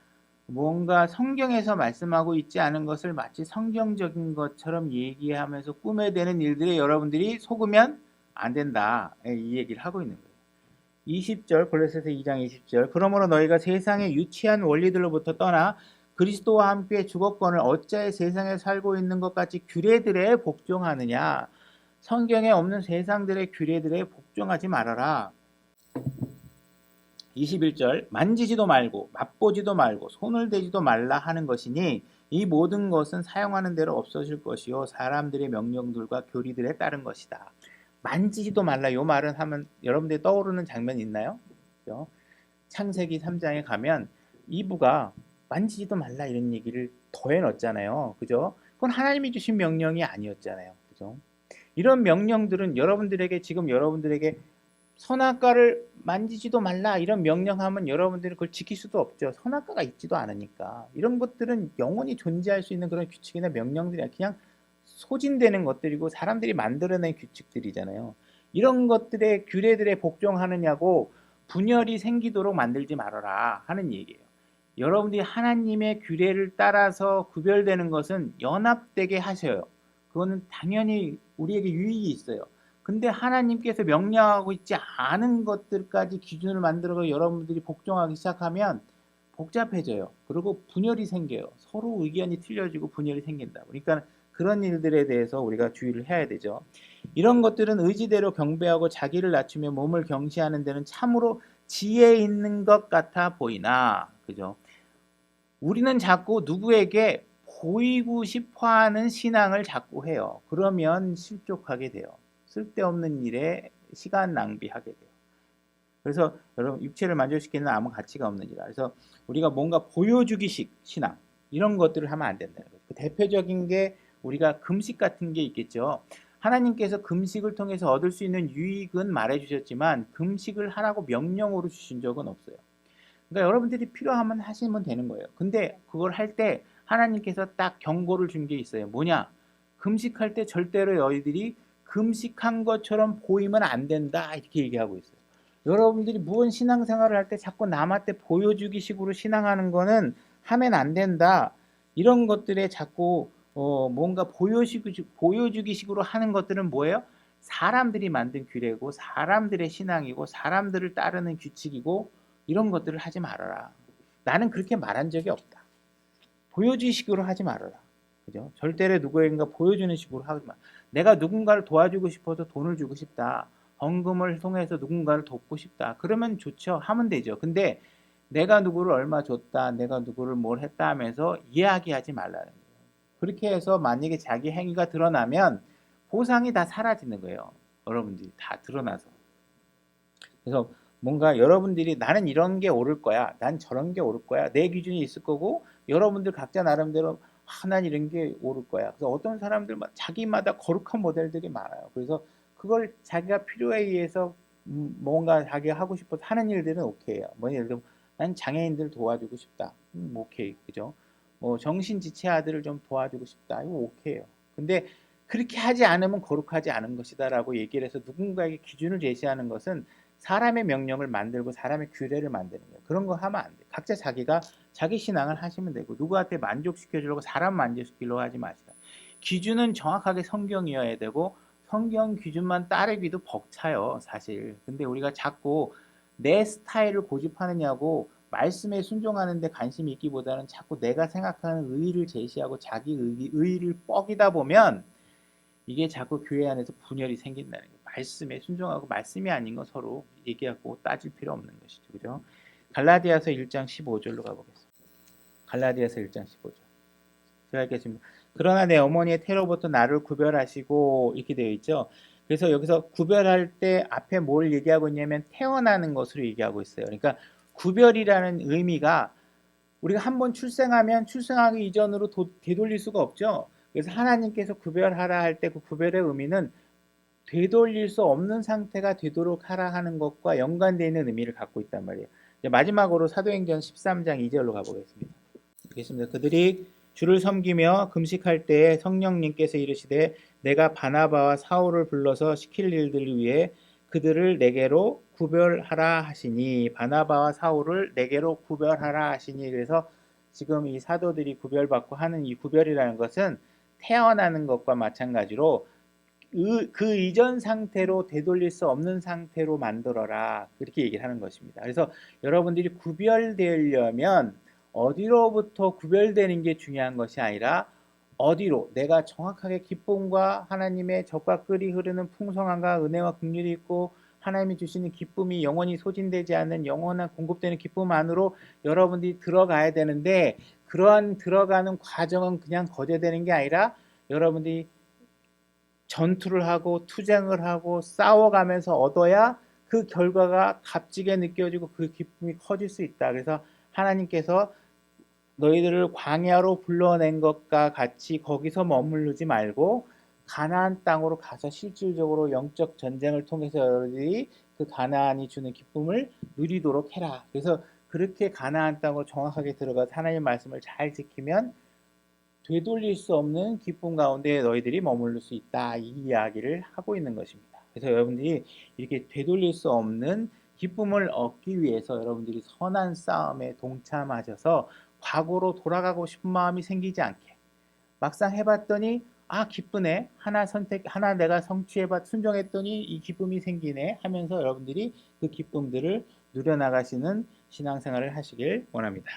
Speaker 1: 뭔가 성경에서 말씀하고 있지 않은 것을 마치 성경적인 것처럼 얘기하면서 꾸며대는 일들에 여러분들이 속으면 안 된다. 이 얘기를 하고 있는 거예요. 20절 골로새서 2장 20절 그러므로 너희가 세상의 유치한 원리들로부터 떠나 그리스도와 함께 주거권을 어찌하여 세상에 살고 있는 것 같이 규례들에 복종하느냐. 성경에 없는 세상들의 규례들에 복종하지 말아라. 21절 만지지도 말고 맛보지도 말고 손을 대지도 말라 하는 것이니 이 모든 것은 사용하는 대로 없어질 것이요 사람들의 명령들과 교리들에 따른 것이다. 만지지도 말라 요 말은 하면 여러분들이 떠오르는 장면 있나요? 그렇죠? 창세기 3장에 가면 이브가 만지지도 말라 이런 얘기를 더해 넣었잖아요. 그죠? 그건 하나님이 주신 명령이 아니었잖아요. 그죠? 이런 명령들은 여러분들에게 지금 여러분들에게 선악과를 만지지도 말라 이런 명령하면 여러분들이 그걸 지킬 수도 없죠. 선악과가 있지도 않으니까. 이런 것들은 영원히 존재할 수 있는 그런 규칙이나 명령들이 아니라 그냥 소진되는 것들이고 사람들이 만들어낸 규칙들이잖아요. 이런 것들의 규례들에 복종하느냐고 분열이 생기도록 만들지 말아라 하는 얘기예요. 여러분들이 하나님의 규례를 따라서 구별되는 것은 연합되게 하셔요. 그거는 당연히 우리에게 유익이 있어요. 근데 하나님께서 명령하고 있지 않은 것들까지 기준을 만들어서 여러분들이 복종하기 시작하면 복잡해져요. 그리고 분열이 생겨요. 서로 의견이 틀려지고 분열이 생긴다. 그러니까 그런 일들에 대해서 우리가 주의를 해야 되죠. 이런 것들은 의지대로 경배하고 자기를 낮추며 몸을 경시하는 데는 참으로 지혜 있는 것 같아 보이나, 그죠? 우리는 자꾸 누구에게 보이고 싶어하는 신앙을 자꾸 해요. 그러면 실족하게 돼요. 쓸데없는 일에 시간 낭비하게 돼요. 그래서 여러분 육체를 만족시키는 아무 가치가 없는 일이라. 그래서 우리가 뭔가 보여주기식 신앙 이런 것들을 하면 안 된다는 거죠. 그 대표적인 게 우리가 금식 같은 게 있겠죠. 하나님께서 금식을 통해서 얻을 수 있는 유익은 말해주셨지만 금식을 하라고 명령으로 주신 적은 없어요. 그러니까 여러분들이 필요하면 하시면 되는 거예요. 근데 그걸 할 때 하나님께서 딱 경고를 준 게 있어요. 뭐냐? 금식할 때 절대로 너희들이 금식한 것처럼 보이면 안 된다 이렇게 얘기하고 있어요. 여러분들이 무언 신앙생활을 할 때 자꾸 남한테 보여주기 식으로 신앙하는 거는 하면 안 된다. 이런 것들에 자꾸 뭔가 보여주기 식으로 하는 것들은 뭐예요? 사람들이 만든 규례고 사람들의 신앙이고 사람들을 따르는 규칙이고 이런 것들을 하지 말아라. 나는 그렇게 말한 적이 없다. 보여주기 식으로 하지 말아라. 그죠? 절대로 누구에겐가 보여주는 식으로 하지 마. 내가 누군가를 도와주고 싶어서 돈을 주고 싶다. 헌금을 통해서 누군가를 돕고 싶다. 그러면 좋죠. 하면 되죠. 근데 내가 누구를 얼마 줬다. 내가 누구를 뭘 했다 하면서 이야기하지 말라는 거예요. 그렇게 해서 만약에 자기 행위가 드러나면 보상이 다 사라지는 거예요. 여러분들이 다 드러나서. 그래서 뭔가 여러분들이 나는 이런 게 옳을 거야. 난 저런 게 옳을 거야. 내 기준이 있을 거고 여러분들 각자 나름대로 난 이런 게 옳을 거야. 그래서 어떤 사람들 자기마다 거룩한 모델들이 많아요. 그래서 그걸 자기가 필요에 의해서 뭔가 자기가 하고 싶어서 하는 일들은 오케이예요. 뭐 예를 들면 난 장애인들 도와주고 싶다. 오케이. 그죠? 뭐 정신지체아들을 좀 도와주고 싶다. 이거 오케이예요. 근데 그렇게 하지 않으면 거룩하지 않은 것이다라고 얘기를 해서 누군가에게 기준을 제시하는 것은 사람의 명령을 만들고 사람의 규례를 만드는 거예요. 그런 거 하면 안 돼요. 각자 자기가 자기 신앙을 하시면 되고 누구한테 만족시켜주려고 사람 만족시키려고 하지 마시라. 기준은 정확하게 성경이어야 되고 성경 기준만 따르기도 벅차요. 사실. 근데 우리가 자꾸 내 스타일을 고집하느냐고 말씀에 순종하는 데 관심이 있기보다는 자꾸 내가 생각하는 의의를 제시하고 자기 의의를 뻐기다 보면 이게 자꾸 교회 안에서 분열이 생긴다는 거예요. 말씀에 순종하고 말씀이 아닌 거 서로 얘기하고 따질 필요 없는 것이죠. 그죠? 갈라디아서 1장 15절로 가보겠습니다. 갈라디아서 1장 15절. 제가 읽겠습니다. 그러나 내 어머니의 태로부터 나를 구별하시고 이렇게 되어 있죠. 그래서 여기서 구별할 때 앞에 뭘 얘기하고 있냐면 태어나는 것으로 얘기하고 있어요. 그러니까 구별이라는 의미가 우리가 한번 출생하면 출생하기 이전으로 되돌릴 수가 없죠. 그래서 하나님께서 구별하라 할 때 그 구별의 의미는 되돌릴 수 없는 상태가 되도록 하라 하는 것과 연관되어 있는 의미를 갖고 있단 말이에요. 이제 마지막으로 사도행전 13장 2절로 가보겠습니다. 읽겠습니다. 그들이 주를 섬기며 금식할 때에 성령님께서 이르시되 내가 바나바와 사울을 불러서 시킬 일들을 위해 그들을 네개로 구별하라 하시니, 바나바와 사울을 네개로 구별하라 하시니. 그래서 지금 이 사도들이 구별받고 하는 이 구별이라는 것은 태어나는 것과 마찬가지로 그 이전 상태로 되돌릴 수 없는 상태로 만들어라, 그렇게 얘기를 하는 것입니다. 그래서 여러분들이 구별되려면 어디로부터 구별되는 게 중요한 것이 아니라 어디로 내가 정확하게 기쁨과 하나님의 젖과 꿀이 흐르는 풍성함과 은혜와 긍휼이 있고 하나님이 주시는 기쁨이 영원히 소진되지 않는 영원한 공급되는 기쁨 안으로 여러분들이 들어가야 되는데, 그러한 들어가는 과정은 그냥 거저되는 게 아니라 여러분들이 전투를 하고 투쟁을 하고 싸워가면서 얻어야 그 결과가 값지게 느껴지고 그 기쁨이 커질 수 있다. 그래서 하나님께서 너희들을 광야로 불러낸 것과 같이 거기서 머무르지 말고 가나안 땅으로 가서 실질적으로 영적 전쟁을 통해서 여러분들이 그 가나안이 주는 기쁨을 누리도록 해라. 그래서 그렇게 가나안 땅으로 정확하게 들어가서 하나님의 말씀을 잘 지키면 되돌릴 수 없는 기쁨 가운데 너희들이 머무를 수 있다, 이 이야기를 하고 있는 것입니다. 그래서 여러분들이 이렇게 되돌릴 수 없는 기쁨을 얻기 위해서 여러분들이 선한 싸움에 동참하셔서 과거로 돌아가고 싶은 마음이 생기지 않게, 막상 해봤더니 아 기쁘네, 하나 내가 성취해봤 순종했더니 이 기쁨이 생기네 하면서 여러분들이 그 기쁨들을 누려나가시는 신앙생활을 하시길 원합니다.